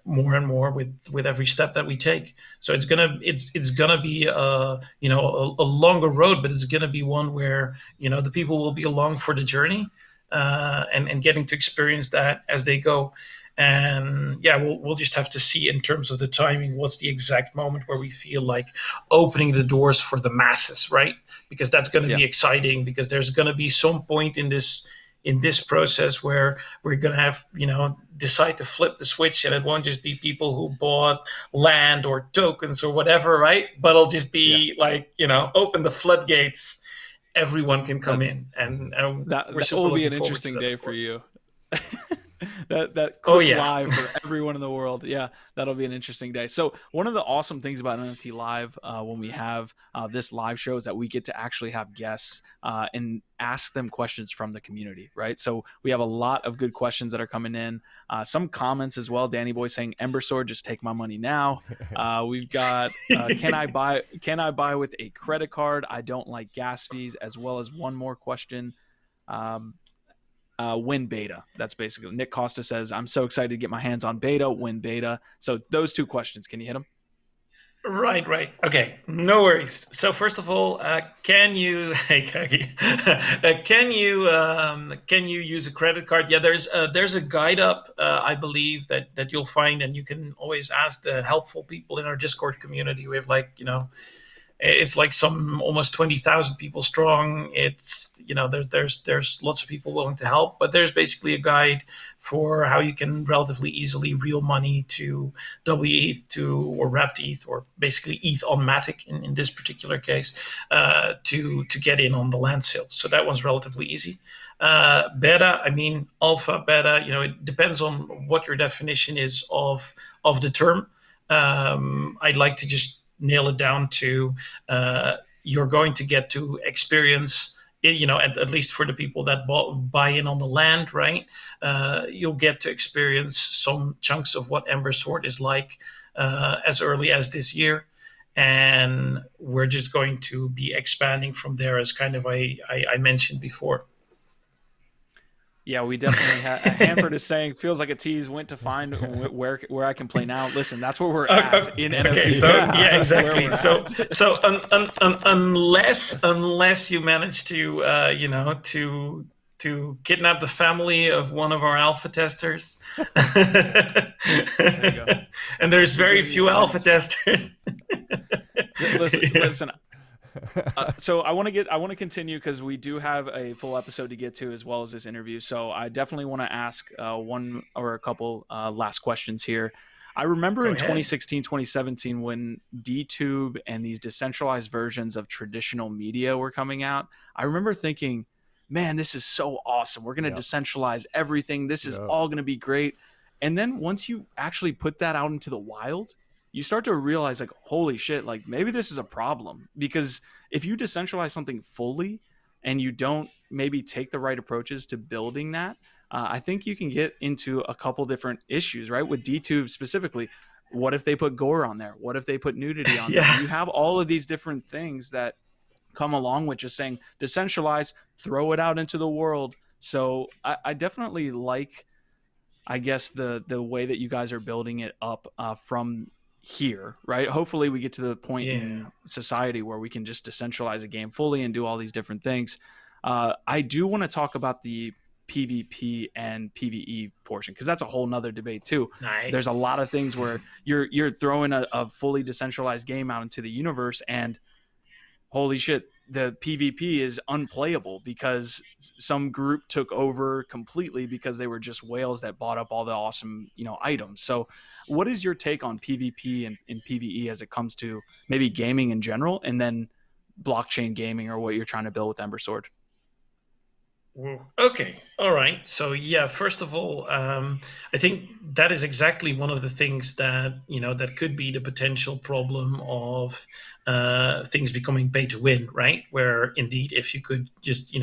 more and more with every step that we take. So it's gonna be a longer road, but it's gonna be one where the people will be along for the journey, and getting to experience that as they go. And yeah, we'll just have to see in terms of the timing, what's the exact moment where we feel like opening the doors for the masses, right? Because that's going to be exciting, because there's going to be some point in this process where we're going to have decide to flip the switch, and it won't just be people who bought land or tokens or whatever, right? But it'll just be like open the floodgates, everyone can come in, and that we're super will be looking an forward to interesting that, day of for course. you. that Oh, clip yeah. live for everyone in the world. Yeah, that'll be an interesting day. So one of the awesome things about NFT Live, when we have this live show, is that we get to actually have guests and ask them questions from the community, right? So we have a lot of good questions that are coming in. Some comments as well. Danny Boy saying, Ember Sword, just take my money now. We've got, can I buy with a credit card? I don't like gas fees, as well as one more question. Win beta. That's basically Nick Costa says, I'm so excited to get my hands on beta, win beta. So those 2 questions, can you hit them? Right. Okay, no worries. So first of all, can you hey, Kagi, can you use a credit card? Yeah, there's a guide up, I believe, that you'll find, and you can always ask the helpful people in our Discord community. We have it's like some almost 20,000 people strong. It's there's lots of people willing to help, but there's basically a guide for how you can relatively easily real money to WETH or wrapped ETH, or basically ETH on Matic in this particular case, to get in on the land sales. So that one's relatively easy. Beta, I mean alpha, beta, it depends on what your definition is of the term. I'd like to just nail it down to you're going to get to experience, at least for the people that buy in on the land, right? You'll get to experience some chunks of what Ember Sword is like as early as this year. And we're just going to be expanding from there, as kind of I mentioned before. Yeah, we definitely have. Hanford is saying, feels like a tease. Went to find where I can play now. Listen, that's where we're at in NFT. Okay, so yeah, exactly. So unless you manage to to kidnap the family of one of our alpha testers, There you go. And there's He's very giving you few some alpha hints. testers. Listen. So I want to continue because we do have a full episode to get to as well as this interview. So I definitely want to ask one or a couple last questions here. I remember Go in ahead. 2016, 2017, when DTube and these decentralized versions of traditional media were coming out, I remember thinking, man, this is so awesome. We're going to Yep. decentralize everything. This is Yep. all going to be great. And then once you actually put that out into the wild, you start to realize, like, holy shit, like maybe this is a problem. Because if you decentralize something fully and you don't maybe take the right approaches to building that, I think you can get into a couple different issues, right? With DTube specifically, what if they put gore on there? What if they put nudity on there? Yeah. You have all of these different things that come along with just saying decentralize, throw it out into the world. So I definitely like, I guess, the way that you guys are building it up from here, right? Hopefully we get to the point Yeah. in society where we can just decentralize a game fully and do all these different things. I do want to talk about the PvP and PvE portion because that's a whole nother debate too. There's a Nice. lot of things where you're throwing a fully decentralized game out into the universe, and holy shit, the PvP is unplayable because some group took over completely because they were just whales that bought up all the awesome, items. So what is your take on PvP and PvE as it comes to maybe gaming in general, and then blockchain gaming, or what you're trying to build with Ember Sword? Okay, all right. So yeah, first of all, I think that is exactly one of the things that that could be the potential problem of things becoming pay to win, right? Where indeed, if you could just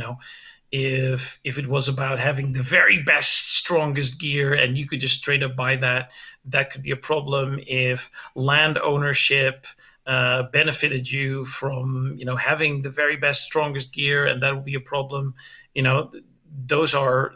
if it was about having the very best, strongest gear, and you could just straight up buy that, that could be a problem. If land ownership benefited you from having the very best, strongest gear, and that would be a problem. Those are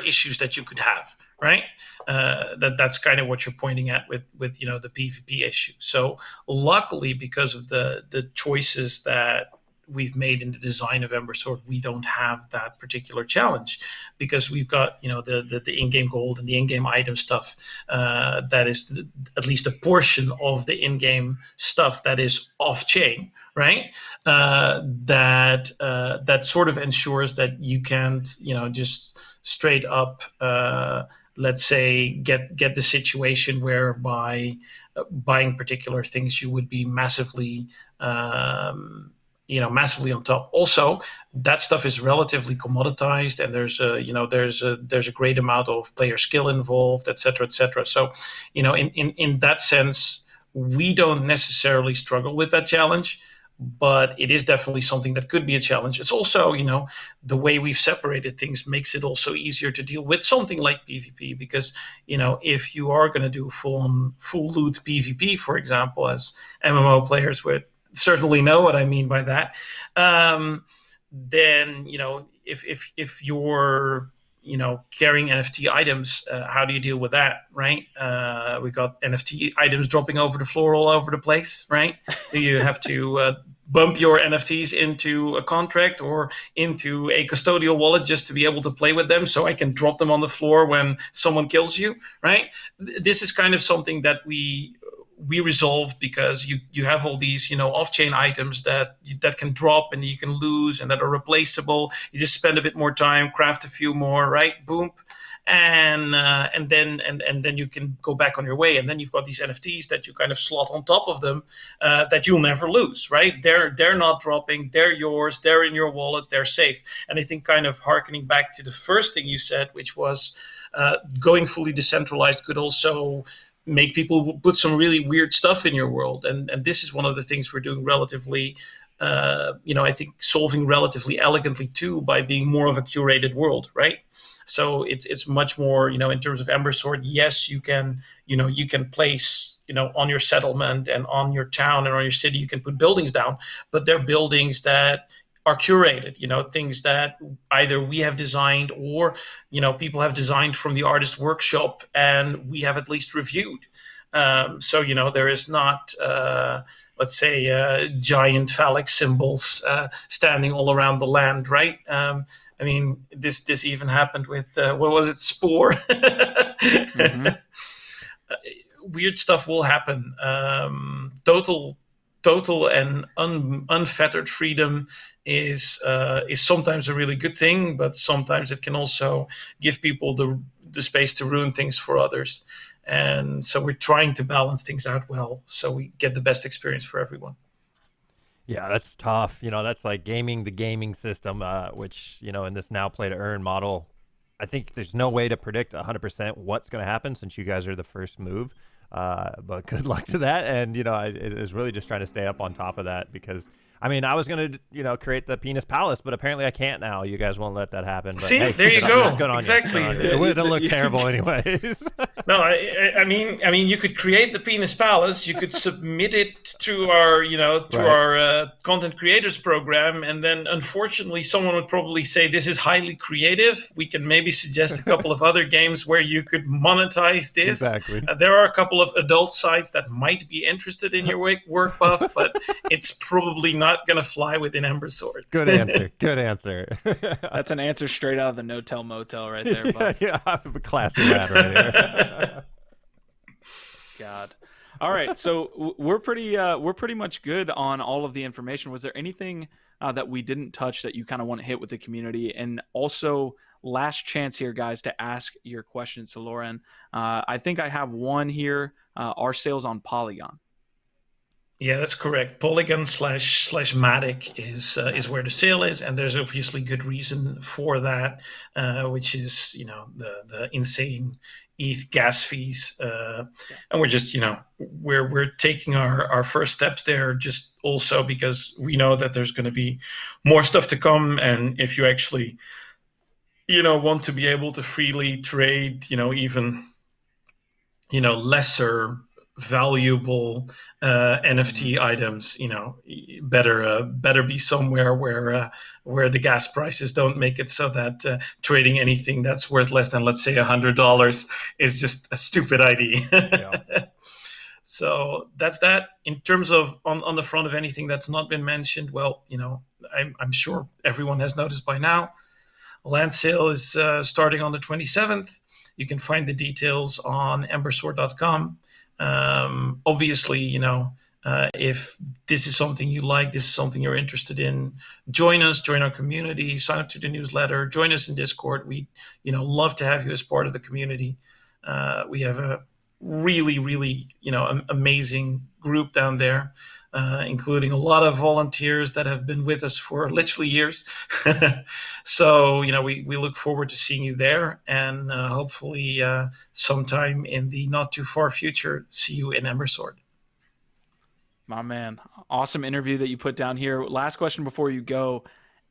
issues that you could have, right? That's kind of what you're pointing at with the PvP issue. So luckily, because of the choices that we've made in the design of Ember Sword, we don't have that particular challenge, because we've got the in-game gold and the in-game item stuff, that is at least a portion of the in-game stuff that is off-chain, right? That sort of ensures that you can't just straight up let's say get the situation where by buying particular things you would be massively massively on top. Also, that stuff is relatively commoditized, and there's a great amount of player skill involved, et cetera, et cetera. So, in that sense, we don't necessarily struggle with that challenge, but it is definitely something that could be a challenge. It's also, the way we've separated things makes it also easier to deal with something like PvP, because, if you are going to do full loot PvP, for example, as MMO players would certainly know what I mean by that, then if you're carrying NFT items, how do you deal with that, right? We got NFT items dropping over the floor all over the place, right? You have to bump your NFTs into a contract or into a custodial wallet just to be able to play with them, so I can drop them on the floor when someone kills you, right? This is kind of something that we resolved, because you have all these off-chain items that can drop and you can lose and that are replaceable. You just spend a bit more time, craft a few more, right? Boom, and then you can go back on your way. And then you've got these NFTs that you kind of slot on top of them, that you'll never lose, right? They're not dropping, they're yours, they're in your wallet, they're safe. And I think, kind of harkening back to the first thing you said, which was going fully decentralized could also make people put some really weird stuff in your world. And this is one of the things we're doing relatively, I think solving relatively elegantly too, by being more of a curated world, right? So it's much more, in terms of Ember Sword, yes, you can place, on your settlement and on your town and on your city, you can put buildings down, but they're buildings that are curated, things that either we have designed or, people have designed from the artist workshop and we have at least reviewed. So, there is not, let's say, giant phallic symbols standing all around the land, right? I mean, this even happened with, what was it, Spore? Mm-hmm. Weird stuff will happen. Total total and unfettered freedom is sometimes a really good thing, but sometimes it can also give people the space to ruin things for others. And so we're trying to balance things out well, so we get the best experience for everyone. Yeah, that's tough. That's like gaming the gaming system, which, in this now play to earn model, I think there's no way to predict 100% what's going to happen since you guys are the first move. But good luck to that. And, I is really just trying to stay up on top of that because, I was going to, create the penis palace, but apparently I can't now. You guys won't let that happen. But, See, hey, there you go. Good on Exactly. You. It would look terrible anyways. No, I mean, you could create the penis palace. You could submit it to our, our content creators program, and then unfortunately, someone would probably say this is highly creative. We can maybe suggest a couple of other games where you could monetize this. Exactly. There are a couple of adult sites that might be interested in your work, Buff, but it's probably not going to fly within Ember Sword. Good answer. Good answer. That's an answer straight out of the No Tell Motel right there, Buff. Yeah, I'm a classy lad right here. God. All right, so we're pretty much good on all of the information. Was there anything that we didn't touch that you kind of want to hit with the community? And also, last chance here, guys, to ask your questions to Lauren. I think I have one here. Our sales on Polygon. Yeah, that's correct. Polygon slash Matic is where the sale is, and there's obviously good reason for that, which is the insane ETH gas fees, and we're just we're taking our first steps there, just also because we know that there's going to be more stuff to come, and if you actually want to be able to freely trade even lesser valuable NFT items, better be somewhere where the gas prices don't make it so that trading anything that's worth less than, let's say, $100 is just a stupid idea. Yeah. So that's that. In terms of on the front of anything that's not been mentioned, well, I'm sure everyone has noticed by now, land sale is starting on the 27th. You can find the details on embersword.com. Obviously, if this is something you like, this is something you're interested in, join us, join our community, sign up to the newsletter, join us in Discord. We, love to have you as part of the community. We have a really, really, amazing group down there, including a lot of volunteers that have been with us for literally years. So, we look forward to seeing you there, and hopefully sometime in the not too far future, see you in Ember Sword. My man, awesome interview that you put down here. Last question before you go.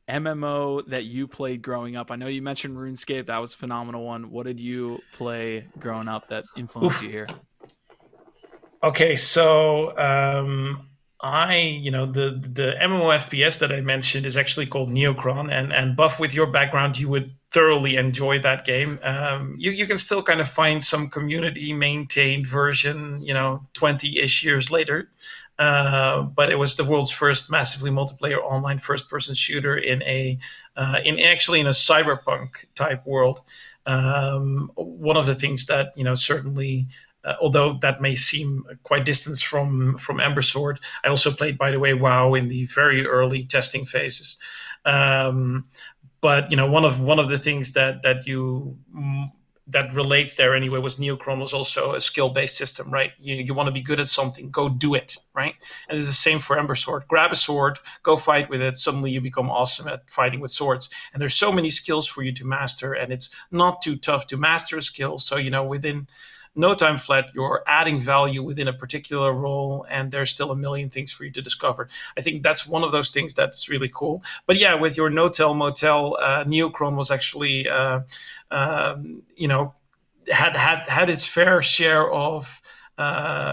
MMO that you played growing up. I know you mentioned RuneScape. That was a phenomenal one. What did you play growing up that influenced you here? Okay, so the MMO FPS that I mentioned is actually called Neocron, and Buff, with your background, you would thoroughly enjoy that game. You can still kind of find some community maintained version, 20-ish years later. But it was the world's first massively multiplayer online first-person shooter in a cyberpunk type world. One of the things that certainly, although that may seem quite distant from Ember Sword, I also played, by the way, WoW in the very early testing phases. But one of the things that relates there anyway was Neocron was also a skill-based system, right? You want to be good at something, go do it, right? And it's the same for Ember Sword. Grab a sword, go fight with it. Suddenly you become awesome at fighting with swords. And there's so many skills for you to master, and it's not too tough to master a skill. So, within no time flat, you're adding value within a particular role, and there's still a million things for you to discover. I think that's one of those things that's really cool. But yeah, with your No Tell Motel, Neocron was actually, had its fair share of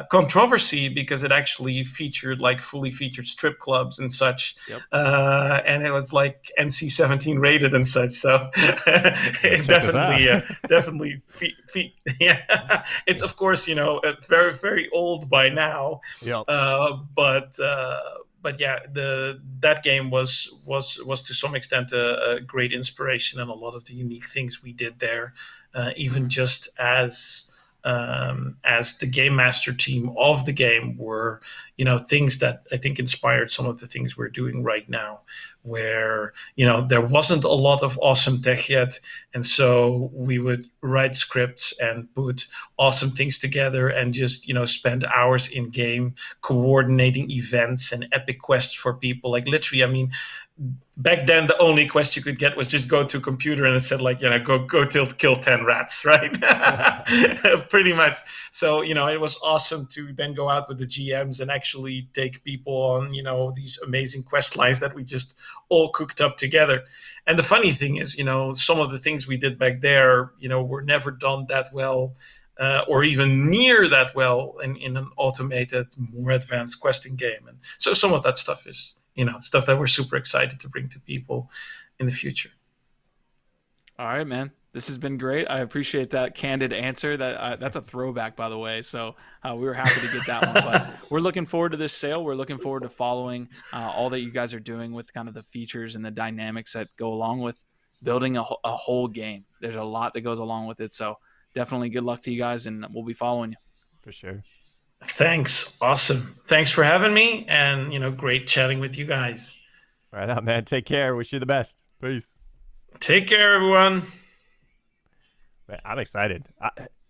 controversy because it actually featured like fully featured strip clubs and such. Yep. And it was like NC-17 rated and such. So it definitely yeah. It's of course, very, very old by now. Yep. But yeah, that game was to some extent a great inspiration, and a lot of the unique things we did there, even just as as the game master team of the game were, things that I think inspired some of the things we're doing right now, where, there wasn't a lot of awesome tech yet. And so we would write scripts and put awesome things together and just, spend hours in game coordinating events and epic quests for people. Like literally, I mean, back then the only quest you could get was just go to a computer and it said like, go kill 10 rats, right? Pretty much. So, it was awesome to then go out with the GMs and actually take people on, these amazing quest lines that we just all cooked up together. And the funny thing is, some of the things we did back there, were never done that well, or even near that well in an automated, more advanced questing game. And so some of that stuff is, stuff that we're super excited to bring to people in the future. All right, man. This has been great. I appreciate that candid answer. That's a throwback, by the way. So we were happy to get that one. But we're looking forward to this sale. We're looking forward to following all that you guys are doing with kind of the features and the dynamics that go along with building a whole game. There's a lot that goes along with it. So definitely good luck to you guys, and we'll be following you. For sure. Thanks. Awesome. Thanks for having me, and, great chatting with you guys. Right on, man. Take care. Wish you the best. Peace. Take care, everyone. Man, I'm excited.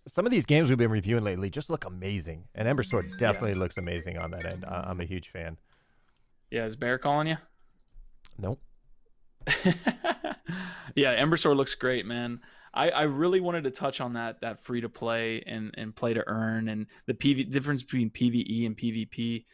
Some of these games we've been reviewing lately just look amazing, and Ember Sword definitely looks amazing on that end. I'm a huge fan. Yeah, is Bear calling you? Nope. Yeah, Ember Sword looks great, man. I really wanted to touch on that free to play and play to earn and the difference between PvE and PvP.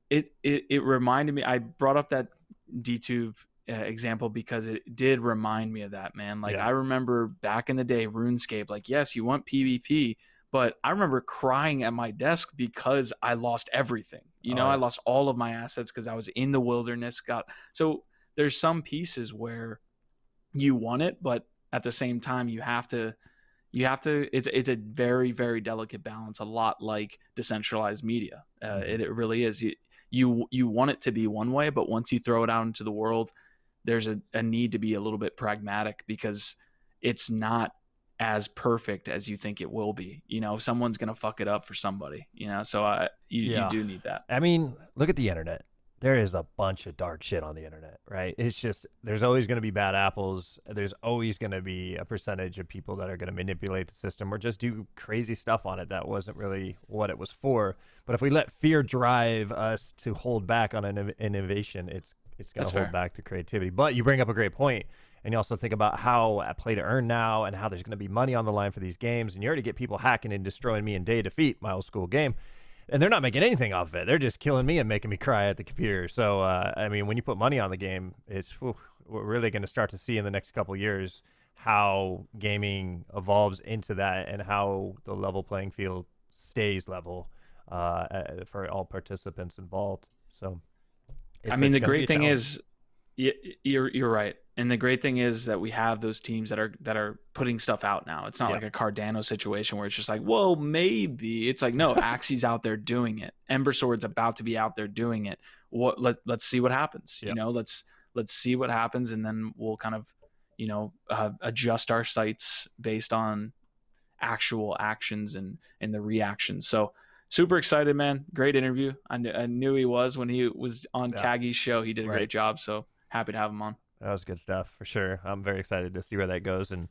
It reminded me. I brought up that DTube example because it did remind me of that, man. Like I remember back in the day, RuneScape. Like yes, you want PvP, but I remember crying at my desk because I lost everything. I lost all of my assets because I was in the wilderness. So there's some pieces where you want it, but at the same time you have to it's a very, very delicate balance, a lot like decentralized media. It really is. You want it to be one way, but once you throw it out into the world, there's a need to be a little bit pragmatic because it's not as perfect as you think it will be. Someone's gonna fuck it up for somebody, so you do need that. I mean, look at the internet. There is a bunch of dark shit on the internet, right? It's just, there's always going to be bad apples. There's always going to be a percentage of people that are going to manipulate the system or just do crazy stuff on it that wasn't really what it was for. But if we let fear drive us to hold back on an innovation, it's going to hold back the creativity. But you bring up a great point, and you also think about how at play to earn now and how there's going to be money on the line for these games, and you already get people hacking and destroying me in Day of Defeat, my old school game. And they're not making anything off of it. They're just killing me and making me cry at the computer. So, I mean, when you put money on the game, we're really going to start to see in the next couple of years how gaming evolves into that and how the level playing field stays level for all participants involved. So, I mean, the great thing is, you're right. And the great thing is that we have those teams that are putting stuff out now. It's not like a Cardano situation where it's just like, well, maybe. It's like, no, Axie's out there doing it. Ember Sword's about to be out there doing it. Let's see what happens. Let's see what happens, and then we'll kind of adjust our sites based on actual actions and the reactions. So super excited, man. Great interview. I knew he was when he was on Kaggy's show. He did a great job. So happy to have him on. That was good stuff for sure. I'm very excited to see where that goes, and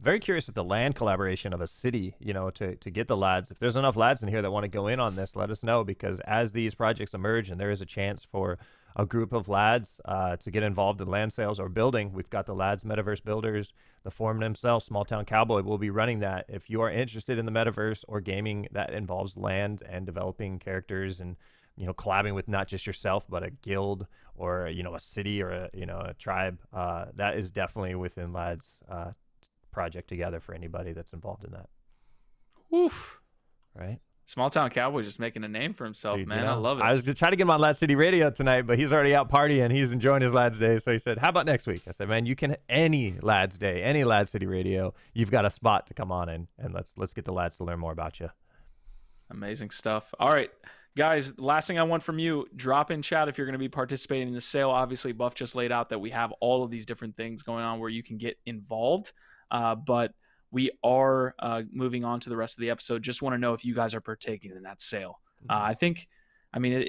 very curious with the land collaboration of a city, to get the lads. If there's enough lads in here that want to go in on this, let us know, because as these projects emerge and there is a chance for a group of lads to get involved in land sales or building, we've got the Lads Metaverse Builders, the forum themselves, Small Town Cowboy will be running that. If you are interested in the metaverse or gaming that involves land and developing characters and collabing with not just yourself, but a guild or, a city or a tribe, that is definitely within Lads project together for anybody that's involved in that. Oof. Right. Small Town Cowboy just making a name for himself, dude, man. I love it. I was just trying to get him on Lad City Radio tonight, but he's already out partying. He's enjoying his Lads Day. So he said, how about next week? I said, man, you can any Lads Day, any Lad City Radio. You've got a spot to come on in, and let's get the lads to learn more about you. Amazing stuff. All right, guys, last thing I want from you, drop in chat if you're going to be participating in the sale. Obviously, Buff just laid out that we have all of these different things going on where you can get involved. But we are moving on to the rest of the episode. Just want to know if you guys are partaking in that sale. I think, I mean, it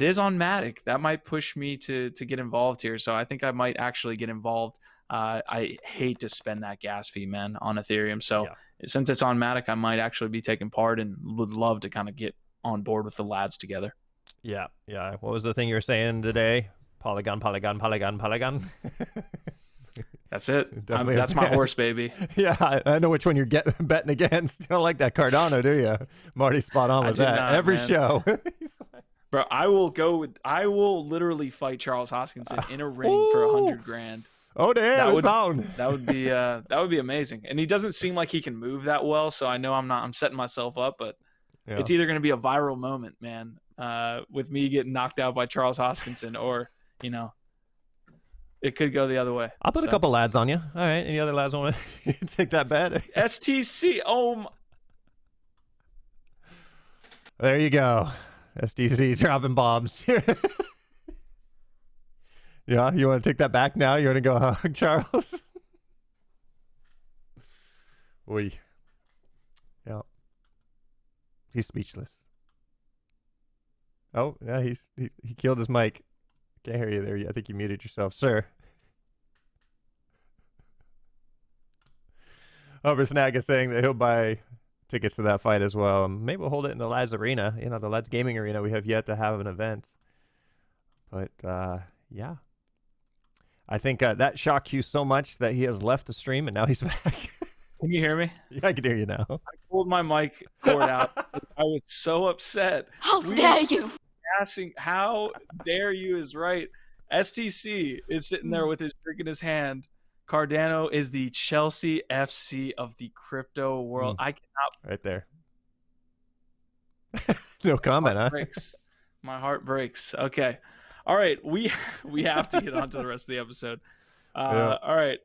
is on Matic. That might push me to get involved here. So I think I might actually get involved. I hate to spend that gas fee, man, on Ethereum. So since it's on Matic, I might actually be taking part and would love to kind of get on board with the lads together. Yeah. What was the thing you were saying today? Polygon. That's it. That's my horse, baby. Yeah, I know which one you're betting against. You don't like that Cardano, do you? Marty's spot on with that. Not, every man. Show. Bro, I will literally fight Charles Hoskinson in a ring for $100,000. Oh damn! That would be amazing. And he doesn't seem like he can move that well, so I know I'm setting myself up, but it's either going to be a viral moment, man, with me getting knocked out by Charles Hoskinson, or it could go the other way. I'll put a couple lads on you. All right, any other lads want to take that bet? STC. There you go. STC dropping bombs. Yeah, you want to take that back now? You want to go hug Charles? Oy. Yeah. He's speechless. Oh, yeah, he killed his mic. Can't hear you there. I think you muted yourself, sir. Snag is saying that he'll buy tickets to that fight as well. Maybe we'll hold it in the LADZ arena. The LADZ gaming arena. We have yet to have an event. But, yeah. I think that shocked you so much that he has left the stream and now he's back. Can you hear me? Yeah, I can hear you now. I pulled my mic cord out. I was so upset. How dare you? Asking, how dare you is right. STC is sitting there with his drink in his hand. Cardano is the Chelsea FC of the crypto world. I cannot. Right there. No comment, huh? My heart breaks. Okay. All right, we have to get on to the rest of the episode. All right.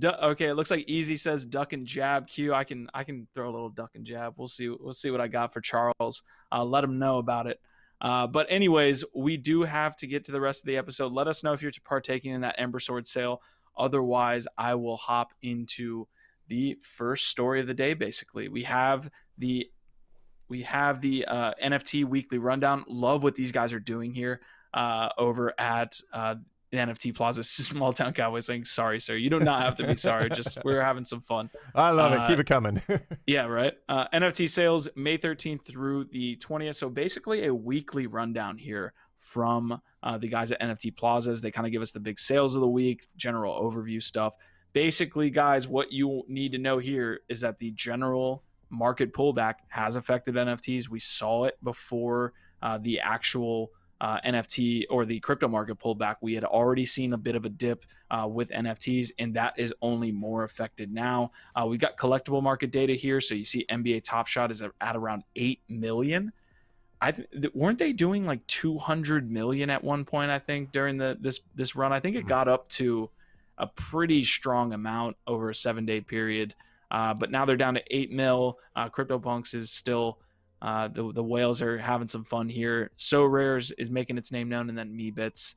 Okay, it looks like Easy says duck and jab. Q, I can throw a little duck and jab. We'll see what I got for Charles. Let him know about it. But anyways, we do have to get to the rest of the episode. Let us know if you're partaking in that Ember Sword sale. Otherwise, I will hop into the first story of the day. Basically, we have the NFT Weekly rundown. Love what these guys are doing here. Over at the NFT Plaza. Small Town Cowboy saying, sorry, sir. You do not have to be sorry. Just we're having some fun. I love it. Keep it coming. Yeah, right. NFT sales May 13th through the 20th. So basically a weekly rundown here from the guys at NFT Plazas. They kind of give us the big sales of the week, general overview stuff. Basically, guys, what you need to know here is that the general market pullback has affected NFTs. We saw it before the actual NFT or the crypto market pullback. We had already seen a bit of a dip with NFTs, and that is only more affected now. We've got collectible market data here. So you see NBA Top Shot is at around 8 million. Weren't they doing like 200 million at one point, I think, during this run? I think it got up to a pretty strong amount over a 7-day period. But now they're down to 8 mil. CryptoPunks is still the whales are having some fun here. So Rares is making its name known, and then Meebits.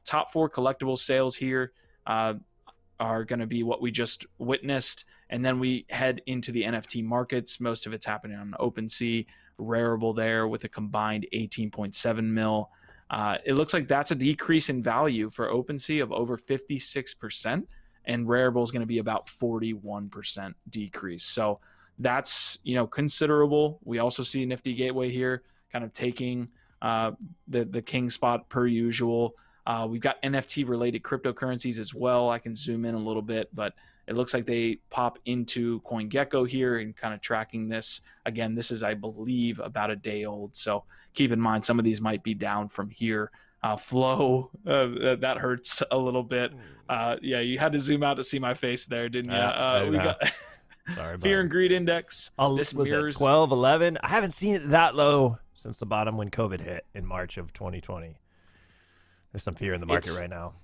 Top 4 collectible sales here are going to be what we just witnessed, and then we head into the NFT markets. Most of it's happening on OpenSea. Wearable there with a combined 18.7 mil. It looks like that's a decrease in value for OpenSea of over 56%, and Wearable is going to be about 41% decrease. So that's, considerable. We also see Nifty Gateway here kind of taking the king spot per usual. We've got NFT related cryptocurrencies as well. I can zoom in a little bit, but it looks like they pop into CoinGecko here and kind of tracking this. Again, this is, I believe, about a day old. So keep in mind, some of these might be down from here. Flow, that hurts a little bit. Yeah, you had to zoom out to see my face there, didn't you? We got Sorry, Fear and Greed Index. This mirrors 12, 11. I haven't seen it that low since the bottom when COVID hit in March of 2020. There's some fear in the market right now.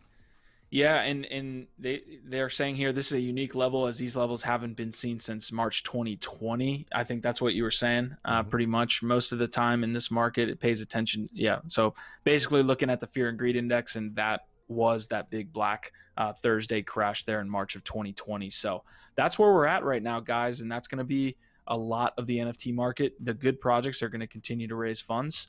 Yeah, and they're saying here this is a unique level, as these levels haven't been seen since March 2020. I think that's what you were saying. Pretty much most of the time in this market, it pays attention. Yeah, so basically looking at the Fear and Greed Index, and that was that big Black Thursday crash there in March of 2020. So that's where we're at right now, guys, and that's going to be a lot of the NFT market. The good projects are going to continue to raise funds.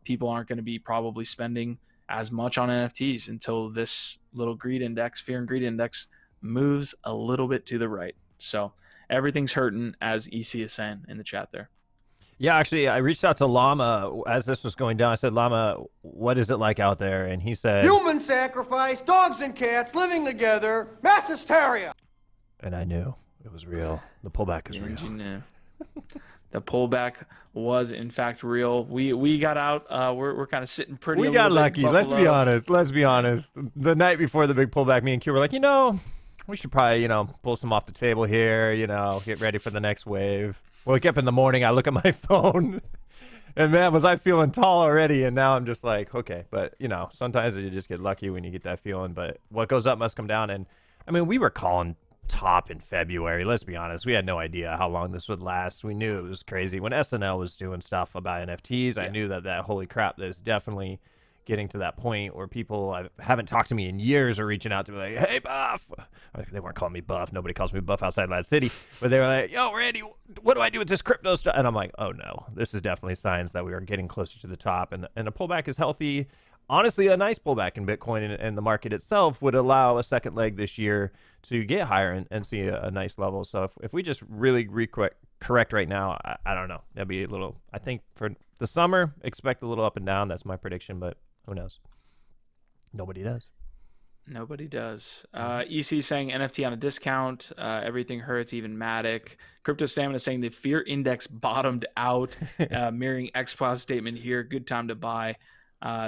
People aren't going to be probably spending as much on NFTs until this little greed index, fear and greed index, moves a little bit to the right. So everything's hurting, as EC is saying in the chat there. Yeah, actually, I reached out to Llama as this was going down. I said, Llama, what is it like out there? And he said, human sacrifice, dogs and cats living together, mass hysteria. And I knew it was real. The pullback is real. You knew. The pullback was in fact real. We got out. We're kind of sitting pretty. We got lucky. Let's be honest. Let's be honest. The night before the big pullback, me and Q were like, we should probably, pull some off the table here, get ready for the next wave. Wake up in the morning, I look at my phone, and man, was I feeling tall already, and now I'm just like, okay. But, sometimes you just get lucky when you get that feeling, but what goes up must come down. And, I mean, we were calling top in February. Let's be honest. We had no idea how long this would last. We knew it was crazy. When SNL was doing stuff about NFTs, I knew that holy crap, there's definitely getting to that point where people haven't talked to me in years are reaching out to me like, hey, Buff. They weren't calling me Buff. Nobody calls me Buff outside LADZ City. But they were like, yo, Randy, what do I do with this crypto stuff? And I'm like, oh, no. This is definitely signs that we are getting closer to the top. And a pullback is healthy. Honestly, a nice pullback in Bitcoin and the market itself would allow a second leg this year to get higher and see a nice level. So if we just really correct right now, I don't know. That'd be a little, I think for the summer, expect a little up and down. That's my prediction, but who knows? Nobody does. Nobody does. EC saying NFT on a discount. Everything hurts, even Matic. Crypto Stamina saying the fear index bottomed out. Mirroring XPOS statement here. Good time to buy.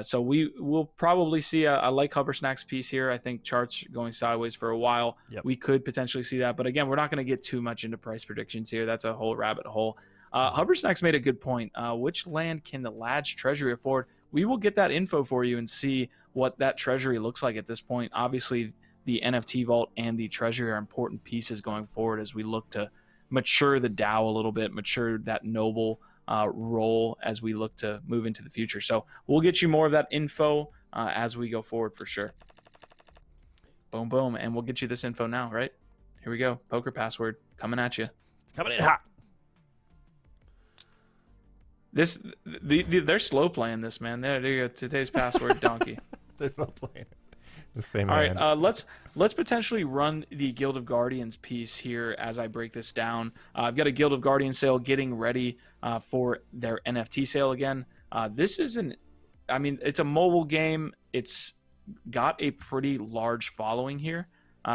So we will probably see I like Hubber Snacks piece here. I think charts going sideways for a while. Yep. We could potentially see that. But again, we're not going to get too much into price predictions here. That's a whole rabbit hole. Hubber Snacks made a good point. Which land can the LADZ Treasury afford? We will get that info for you and see what that treasury looks like at this point. Obviously, the NFT vault and the treasury are important pieces going forward as we look to mature the DAO a little bit, mature that noble role as we look to move into the future. So we'll get you more of that info as we go forward for sure. Boom, boom. And we'll get you this info now, right? Here we go. Poker password coming at you. Coming in hot. They're slow playing this, man. There you go. Today's password, donkey. They're slow playing. The same. All right, let's potentially run the Guild of Guardians piece here as I break this down. I've got a Guild of Guardians sale getting ready for their NFT sale again. This isn't, I mean, it's a mobile game. It's got a pretty large following here.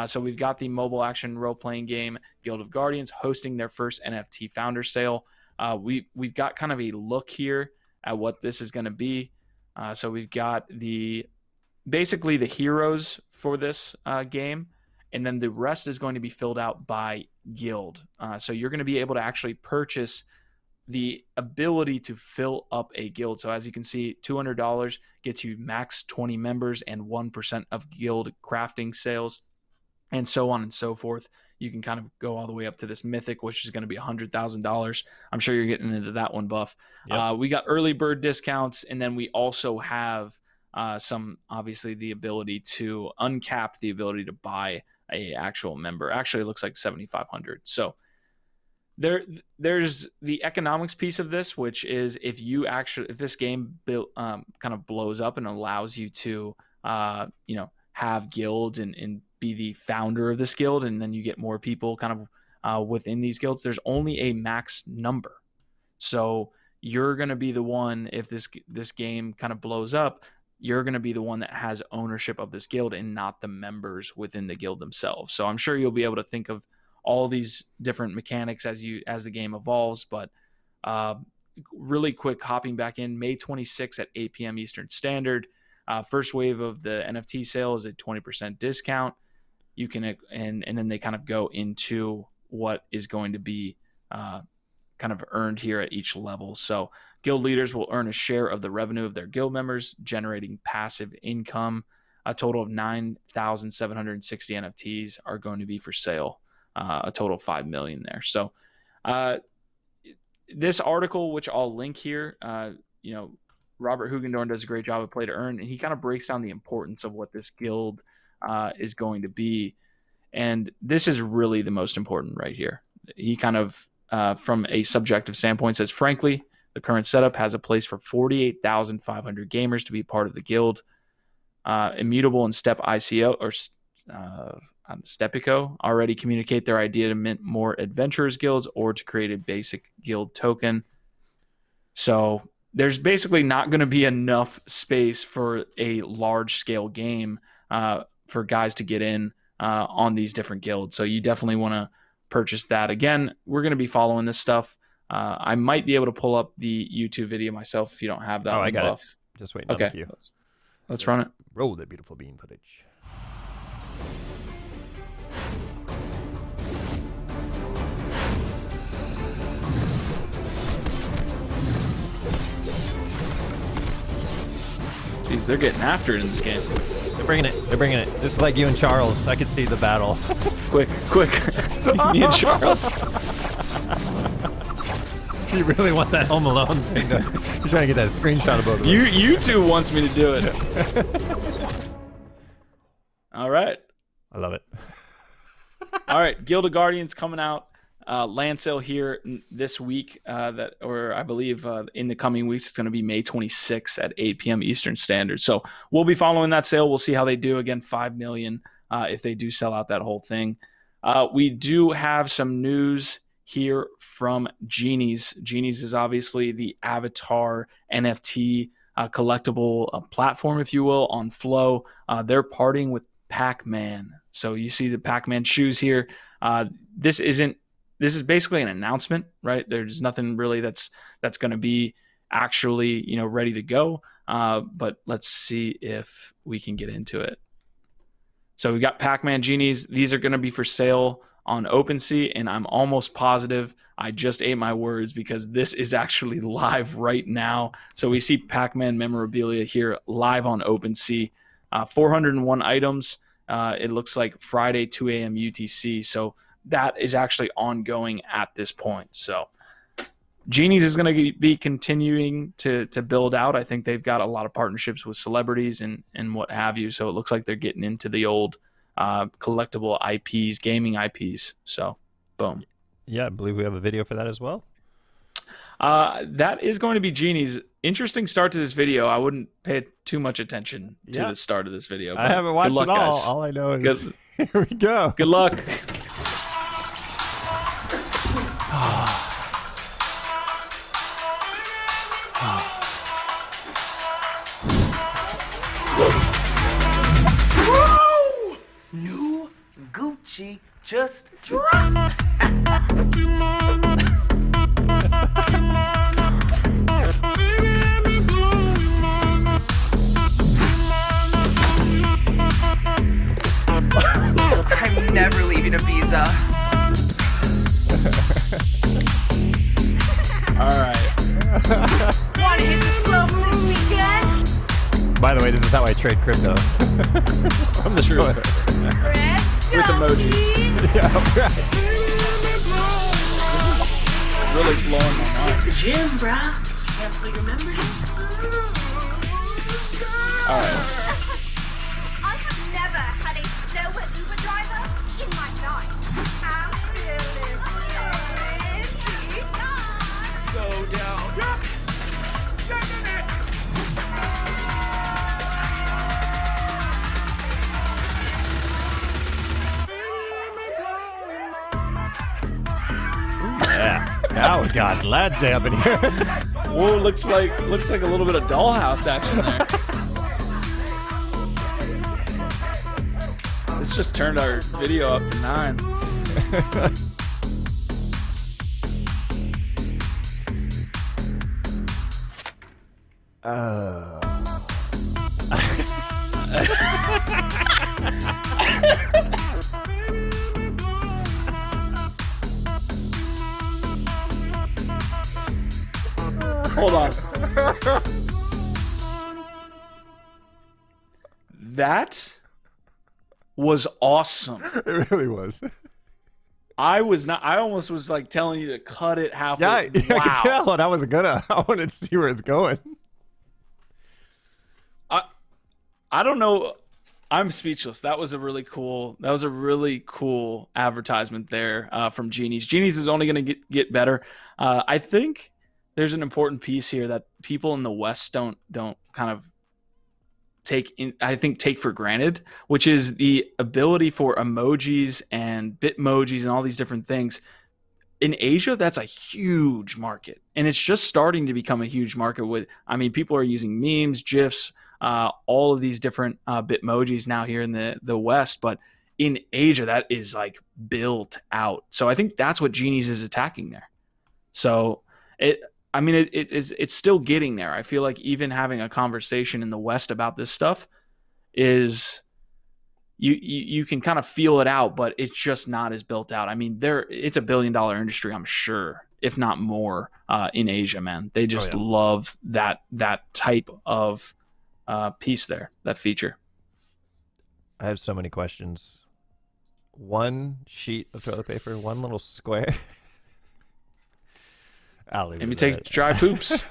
So we've got the mobile action role-playing game Guild of Guardians hosting their first NFT founder sale. We've got kind of a look here at what this is going to be. So we've got basically the heroes for this game, and then the rest is going to be filled out by guild. So you're going to be able to actually purchase the ability to fill up a guild. So as you can see, $200 gets you max 20 members and 1% of guild crafting sales, and so on and so forth. You can kind of go all the way up to this mythic, which is going to be $100,000. I'm sure you're getting into that one, Buff. Yep. We got early bird discounts, and then we also have some, obviously, the ability to uncap the ability to buy a actual member. Actually, it looks like 7,500. So there's the economics piece of this, which is if this game kind of blows up and allows you to have guilds and be the founder of this guild, and then you get more people kind of within these guilds, there's only a max number. So you're going to be the one, if this game kind of blows up, you're going to be the one that has ownership of this guild and not the members within the guild themselves. So I'm sure you'll be able to think of all these different mechanics as the game evolves. But really quick, hopping back in, May 26th at 8 p.m. Eastern Standard. First wave of the NFT sale is a 20% discount. You can, and then they kind of go into what is going to be kind of earned here at each level. So guild leaders will earn a share of the revenue of their guild members, generating passive income. A total of 9,760 NFTs are going to be for sale. A total of 5 million there. So this article, which I'll link here, Robert Hugendorn does a great job of Play to Earn, and he kind of breaks down the importance of what this guild is going to be. And this is really the most important right here. He kind of, from a subjective standpoint, says, frankly, the current setup has a place for 48,500 gamers to be part of the guild. Immutable and Step ICO or Stepico already communicate their idea to mint more adventurers guilds or to create a basic guild token. So there's basically not going to be enough space for a large scale game for guys to get in on these different guilds. So you definitely want to purchase that. Again, we're going to be following this stuff. I might be able to pull up the YouTube video myself if you don't have that. I got buff. it. Just waiting on the queue. Let's run it. Roll the beautiful bean footage. Jeez, they're getting after it in this game. They're bringing it. They're bringing it. This is like you and Charles. I could see the battle. Quick. Me and Charles. You really want that Home Alone thing? You're trying to get that screenshot of both of us. You two wants me to do it. All right. I love it. All right, Guild of Guardians coming out. Land sale here this week, or I believe in the coming weeks, it's going to be May 26th at 8 p.m. Eastern Standard. So we'll be following that sale. We'll see how they do. Again, 5 million if they do sell out that whole thing. We do have some news here from Genies. Genies is obviously the avatar NFT collectible platform, if you will, on Flow. They're partying with Pac-Man. So you see the Pac-Man shoes here. This is basically an announcement, right? There's nothing really that's going to be actually, ready to go. But let's see if we can get into it. So we got Pac-Man Genies. These are going to be for sale on OpenSea, and I'm almost positive I just ate my words because this is actually live right now. So we see Pac-Man memorabilia here live on OpenSea. 401 items. It looks like Friday, 2 a.m. UTC. So that is actually ongoing at this point. So Genies is going to be continuing to build out. I think they've got a lot of partnerships with celebrities and what have you. So it looks like they're getting into the old collectible IPs, gaming IPs. So boom. Yeah, I believe we have a video for that as well. That is going to be Genies. Interesting start to this video. I wouldn't pay too much attention to the start of this video. I haven't watched it all. Guys. All I know is here we go. Good luck. Whoa! New Gucci just dropped. I'm never leaving Ibiza. All right. Wanna hit the slopes this weekend? By the way, this is how I trade crypto. From the shore. With emojis. Yeah, right. Really blowing my mind. The gym, bruh. Cancel your membership. All right. I have never had a sober Uber driver in my life. So down. Yeah. Now we got LADZ Day up in here. Whoa, looks like a little bit of dollhouse action there. This just turned our video up to 9. Hold on. That was awesome. It really was. I almost was like telling you to cut it halfway. Yeah, Wow. I could tell, and I wasn't gonna. I wanted to see where it's going. I don't know. I'm speechless. That was a really cool. That was a really cool advertisement there from Genies. Genies is only going to get better. I think there's an important piece here that people in the West don't kind of take for granted, which is the ability for emojis and bitmojis and all these different things. In Asia, that's a huge market, and it's just starting to become a huge market. People are using memes, gifs, all of these different bitmojis now here in the West, but in Asia, that is like built out. So I think that's what Genies is attacking there. So it's still getting there. I feel like even having a conversation in the West about this stuff is you can kind of feel it out, but it's just not as built out. I mean, it's $1 billion industry, I'm sure, if not more, in Asia, man. They just love that type of piece there, that feature. I have so many questions. One sheet of toilet paper, one little square. Let me take dry poops.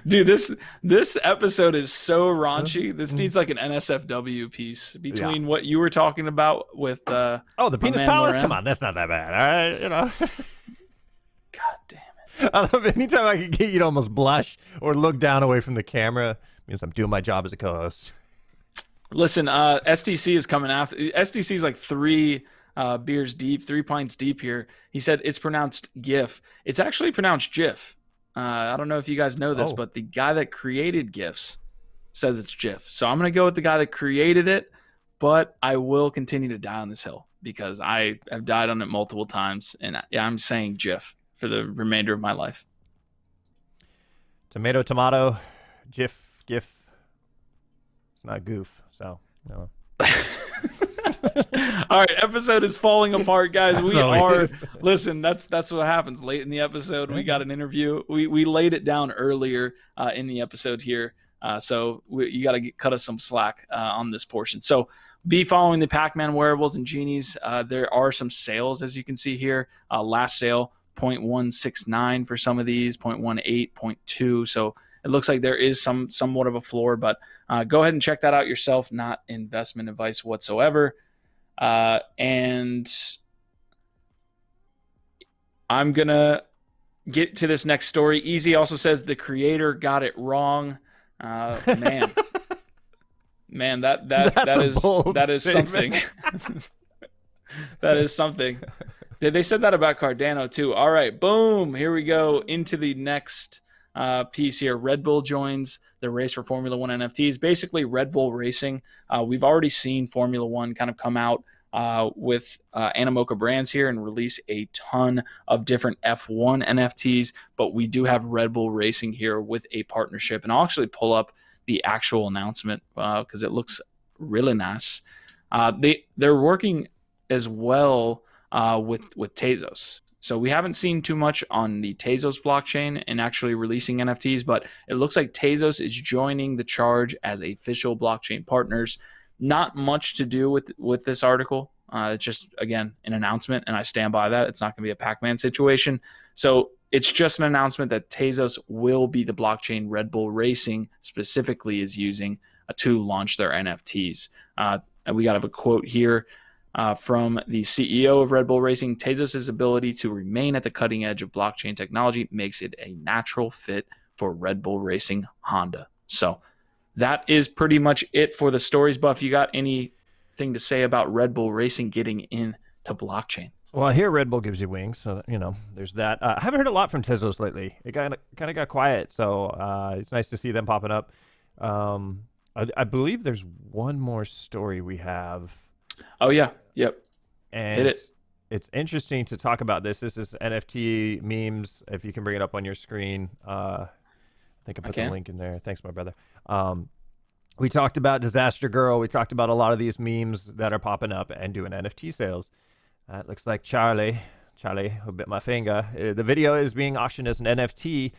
Dude, this episode is so raunchy. This needs like an NSFW piece between what you were talking about with the penis palace. Come on, that's not that bad. All right, you know. God damn it! I love it. Anytime I can get you to almost blush or look down away from the camera means I'm doing my job as a co-host. Listen, STC is coming after. STC is like 3 beers deep, 3 pints deep here. He said it's pronounced GIF. It's actually pronounced GIF. I don't know if you guys know this, but the guy that created GIFs says it's GIF. So I'm going to go with the guy that created it, but I will continue to die on this hill because I have died on it multiple times, and I'm saying GIF for the remainder of my life. Tomato, tomato, GIF, GIF. It's not goof, so no. All right, episode is falling apart, guys. Listen, that's what happens late in the episode. We got an interview. We laid it down earlier in the episode here, so you got to cut us some slack on this portion. So be following the Pac-Man wearables and Genies. There are some sales, as you can see here. Last sale 0.169 for some of these, 0.18, 0.2. So it looks like there is somewhat of a floor, but go ahead and check that out yourself. Not investment advice whatsoever. And I'm going to get to this next story. Easy also says the creator got it wrong. Man, that is something. That is something. They said that about Cardano too. All right, boom. Here we go into the next piece here. Red Bull joins the race for Formula One NFTs. Basically, Red Bull Racing. We've already seen Formula One kind of come out with Animoca Brands here and release a ton of different F1 NFTs, but we do have Red Bull Racing here with a partnership. And I'll actually pull up the actual announcement because it looks really nice. They're working as well with Tezos. So we haven't seen too much on the Tezos blockchain and actually releasing NFTs, but it looks like Tezos is joining the charge as official blockchain partners. Not much to do with this article. It's just, again, an announcement, and I stand by that. It's not going to be a Pac-Man situation. So it's just an announcement that Tezos will be the blockchain Red Bull Racing specifically is using to launch their NFTs. And we got a quote here from the CEO of Red Bull Racing. Tezos' ability to remain at the cutting edge of blockchain technology makes it a natural fit for Red Bull Racing Honda. So that is pretty much it for the stories. Buff, you got anything to say about Red Bull Racing getting into blockchain? Well, I hear Red Bull gives you wings, so there's that. I haven't heard a lot from Tezos lately. It kind of got quiet, so it's nice to see them popping up. I believe there's one more story we have. Oh yeah, yep. And hit it. It's interesting to talk about this. This is NFT memes. If you can bring it up on your screen, I think I put the link in there. Thanks, my brother. We talked about Disaster Girl. We talked about a lot of these memes that are popping up and doing NFT sales. It looks like Charlie, who bit my finger. The video is being auctioned as an NFT.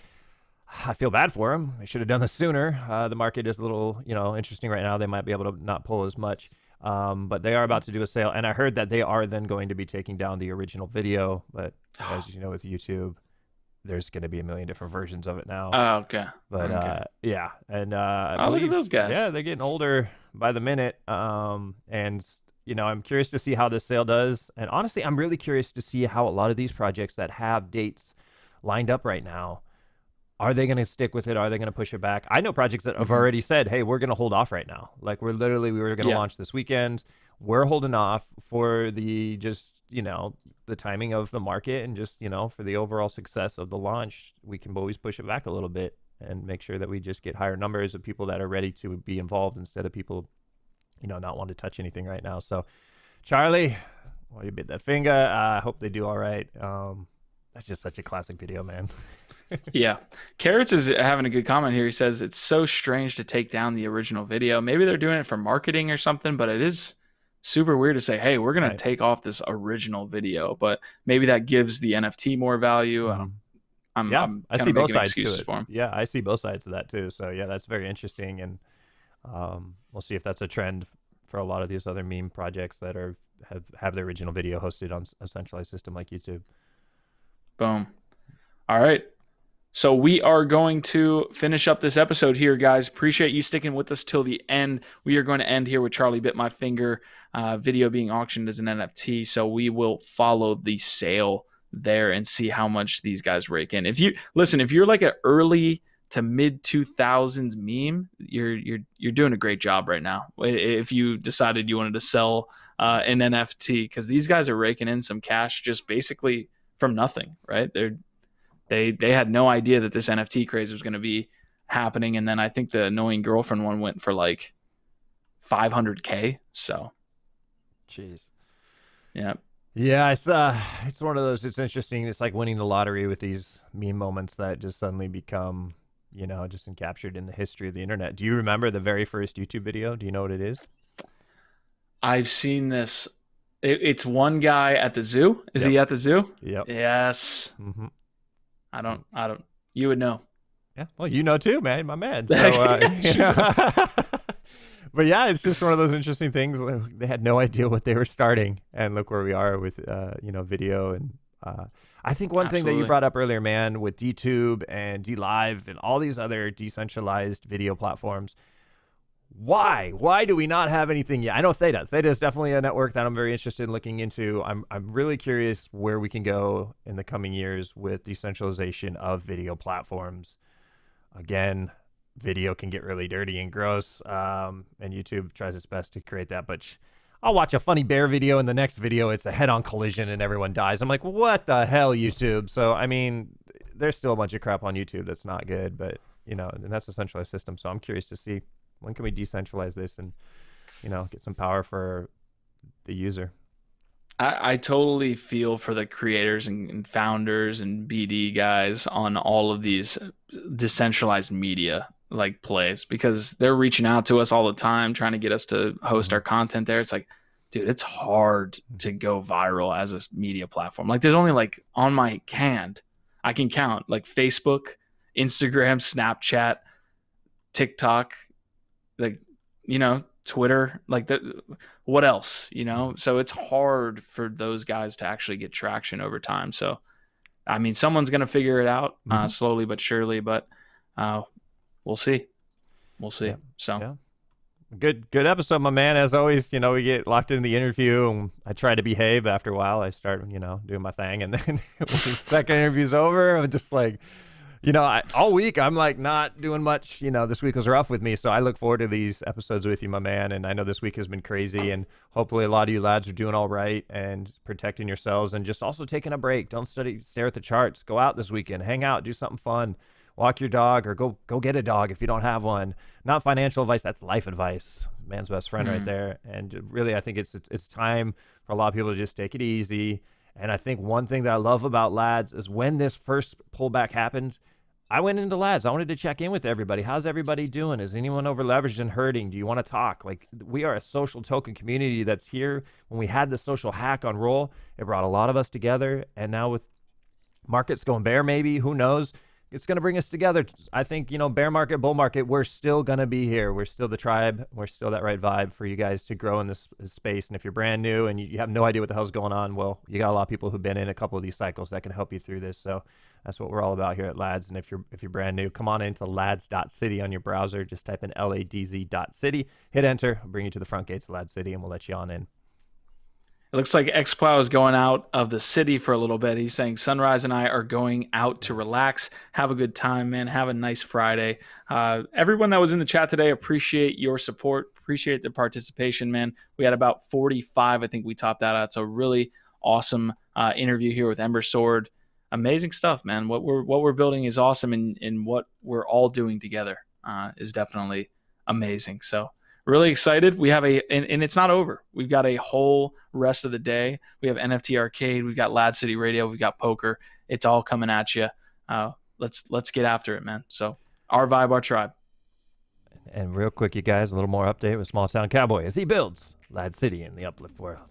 I feel bad for him. They should have done this sooner. The market is a little, interesting right now. They might be able to not pull as much. But they are about to do a sale. And I heard that they are then going to be taking down the original video. But as you know, with YouTube, there's going to be a million different versions of it now. Oh, okay. But Okay. yeah, and I Oh, look at believe, those guys. yeah, they're getting older by the minute. And you know, I'm curious to see how this sale does. And honestly, I'm really curious to see how a lot of these projects that have dates lined up right now, are they going to stick with it? Are they going to push it back? I know projects that have already said, hey, we're going to hold off right now. Like we were going to launch this weekend. We're holding off for the just, you know, the timing of the market and just, you know, for the overall success of the launch. We can always push it back a little bit and make sure that we just get higher numbers of people that are ready to be involved instead of people, you know, not want to touch anything right now. So Charlie, well, you bit that finger. I hope they do all right. That's just such a classic video, man. Yeah. Carrots is having a good comment here. He says, it's so strange to take down the original video. Maybe they're doing it for marketing or something, but it is super weird to say, hey, we're going to take off this original video, but maybe that gives the NFT more value. I see both sides to it. For him. Yeah, I see both sides of that too. So yeah, that's very interesting. And we'll see if that's a trend for a lot of these other meme projects that have their original video hosted on a centralized system like YouTube. Boom. All right. So we are going to finish up this episode here, guys. Appreciate you sticking with us till the end. We are going to end here with Charlie Bit My Finger video being auctioned as an NFT. So we will follow the sale there and see how much these guys rake in. If you're like an early to mid 2000s meme, you're doing a great job right now. If you decided you wanted to sell an NFT, because these guys are raking in some cash just basically from nothing, right? They had no idea that this NFT craze was going to be happening. And then I think the annoying girlfriend one went for like 500K. So, jeez. Yeah. Yeah, it's one of those. It's interesting. It's like winning the lottery with these meme moments that just suddenly become, you know, just encaptured in the history of the internet. Do you remember the very first YouTube video? Do you know what it is? I've seen this. It's one guy at the zoo. Is he at the zoo? Yep. Yes. Mm-hmm. I don't. You would know. Yeah. Well, you know too, man. My man. So, but yeah, it's just one of those interesting things. They had no idea what they were starting, and look where we are with, you know, video. And I think one thing that you brought up earlier, man, with DTube and DLive and all these other decentralized video platforms. Why do we not have anything yet? I know Theta is definitely a network that I'm very interested in looking into. I'm really curious where we can go in the coming years with decentralization of video platforms. Again, video can get really dirty and gross, and YouTube tries its best to create that. But I'll watch a funny bear video, and the next video it's a head-on collision and everyone dies. I'm like, what the hell, YouTube? So I mean, there's still a bunch of crap on YouTube that's not good, but you know, and that's a centralized system. So I'm curious to see, when can we decentralize this and, you know, get some power for the user? I totally feel for the creators and founders and BD guys on all of these decentralized media like plays, because they're reaching out to us all the time trying to get us to host our content there. It's like, dude, it's hard to go viral as a media platform. Like there's only like on my hand, I can count like Facebook, Instagram, Snapchat, TikTok, like, you know, Twitter, like that. What else, you know? So it's hard for those guys to actually get traction over time. So, I mean, someone's going to figure it out slowly but surely, but we'll see. We'll see. Yeah. So yeah. Good episode, my man. As always, you know, we get locked in the interview and I try to behave. After a while, I start, you know, doing my thing. And then when the second interview's over, I'm just like, you know, all week I'm like not doing much. You know, this week was rough with me, so I look forward to these episodes with you, my man. And I know this week has been crazy, and hopefully a lot of you lads are doing all right and protecting yourselves and just also taking a break. Don't stare at the charts. Go out this weekend, hang out, do something fun, walk your dog, or go get a dog if you don't have one. Not financial advice, that's life advice. Man's best friend right there. And really, I think it's time for a lot of people to just take it easy. And I think one thing that I love about LADZ is when this first pullback happened, I went into LADZ. I wanted to check in with everybody. How's everybody doing? Is anyone over leveraged and hurting? Do you want to talk? Like, we are a social token community that's here. When we had the social hack on roll, it brought a lot of us together. And now with markets going bear, maybe, who knows? it's going to bring us together. I think, bear market, bull market, we're still going to be here. We're still the tribe. We're still that right vibe for you guys to grow in this space. And if you're brand new and you have no idea what the hell's going on, well, you got a lot of people who've been in a couple of these cycles that can help you through this. So that's what we're all about here at LADZ. And if you're brand new, come on into lads.city on your browser. Just type in LADZ.city, hit enter, bring you to the front gates of LADZ City, and we'll let you on in. It looks like XPlow is going out of the city for a little bit. He's saying Sunrise and I are going out to relax. Have a good time, man. Have a nice Friday. Everyone that was in the chat today, appreciate your support. Appreciate the participation, man. We had about 45. I think we topped that out. So really awesome interview here with Ember Sword. Amazing stuff, man. What we're building is awesome, and what we're all doing together is definitely amazing. So really excited. We have and it's not over. We've got a whole rest of the day. We have NFT Arcade. We've got LADZ City Radio. We've got poker. It's all coming at you. Let's get after it, man. So our vibe, our tribe. And real quick, you guys, a little more update with Small Town Cowboy as he builds LADZ City in the Uplift world.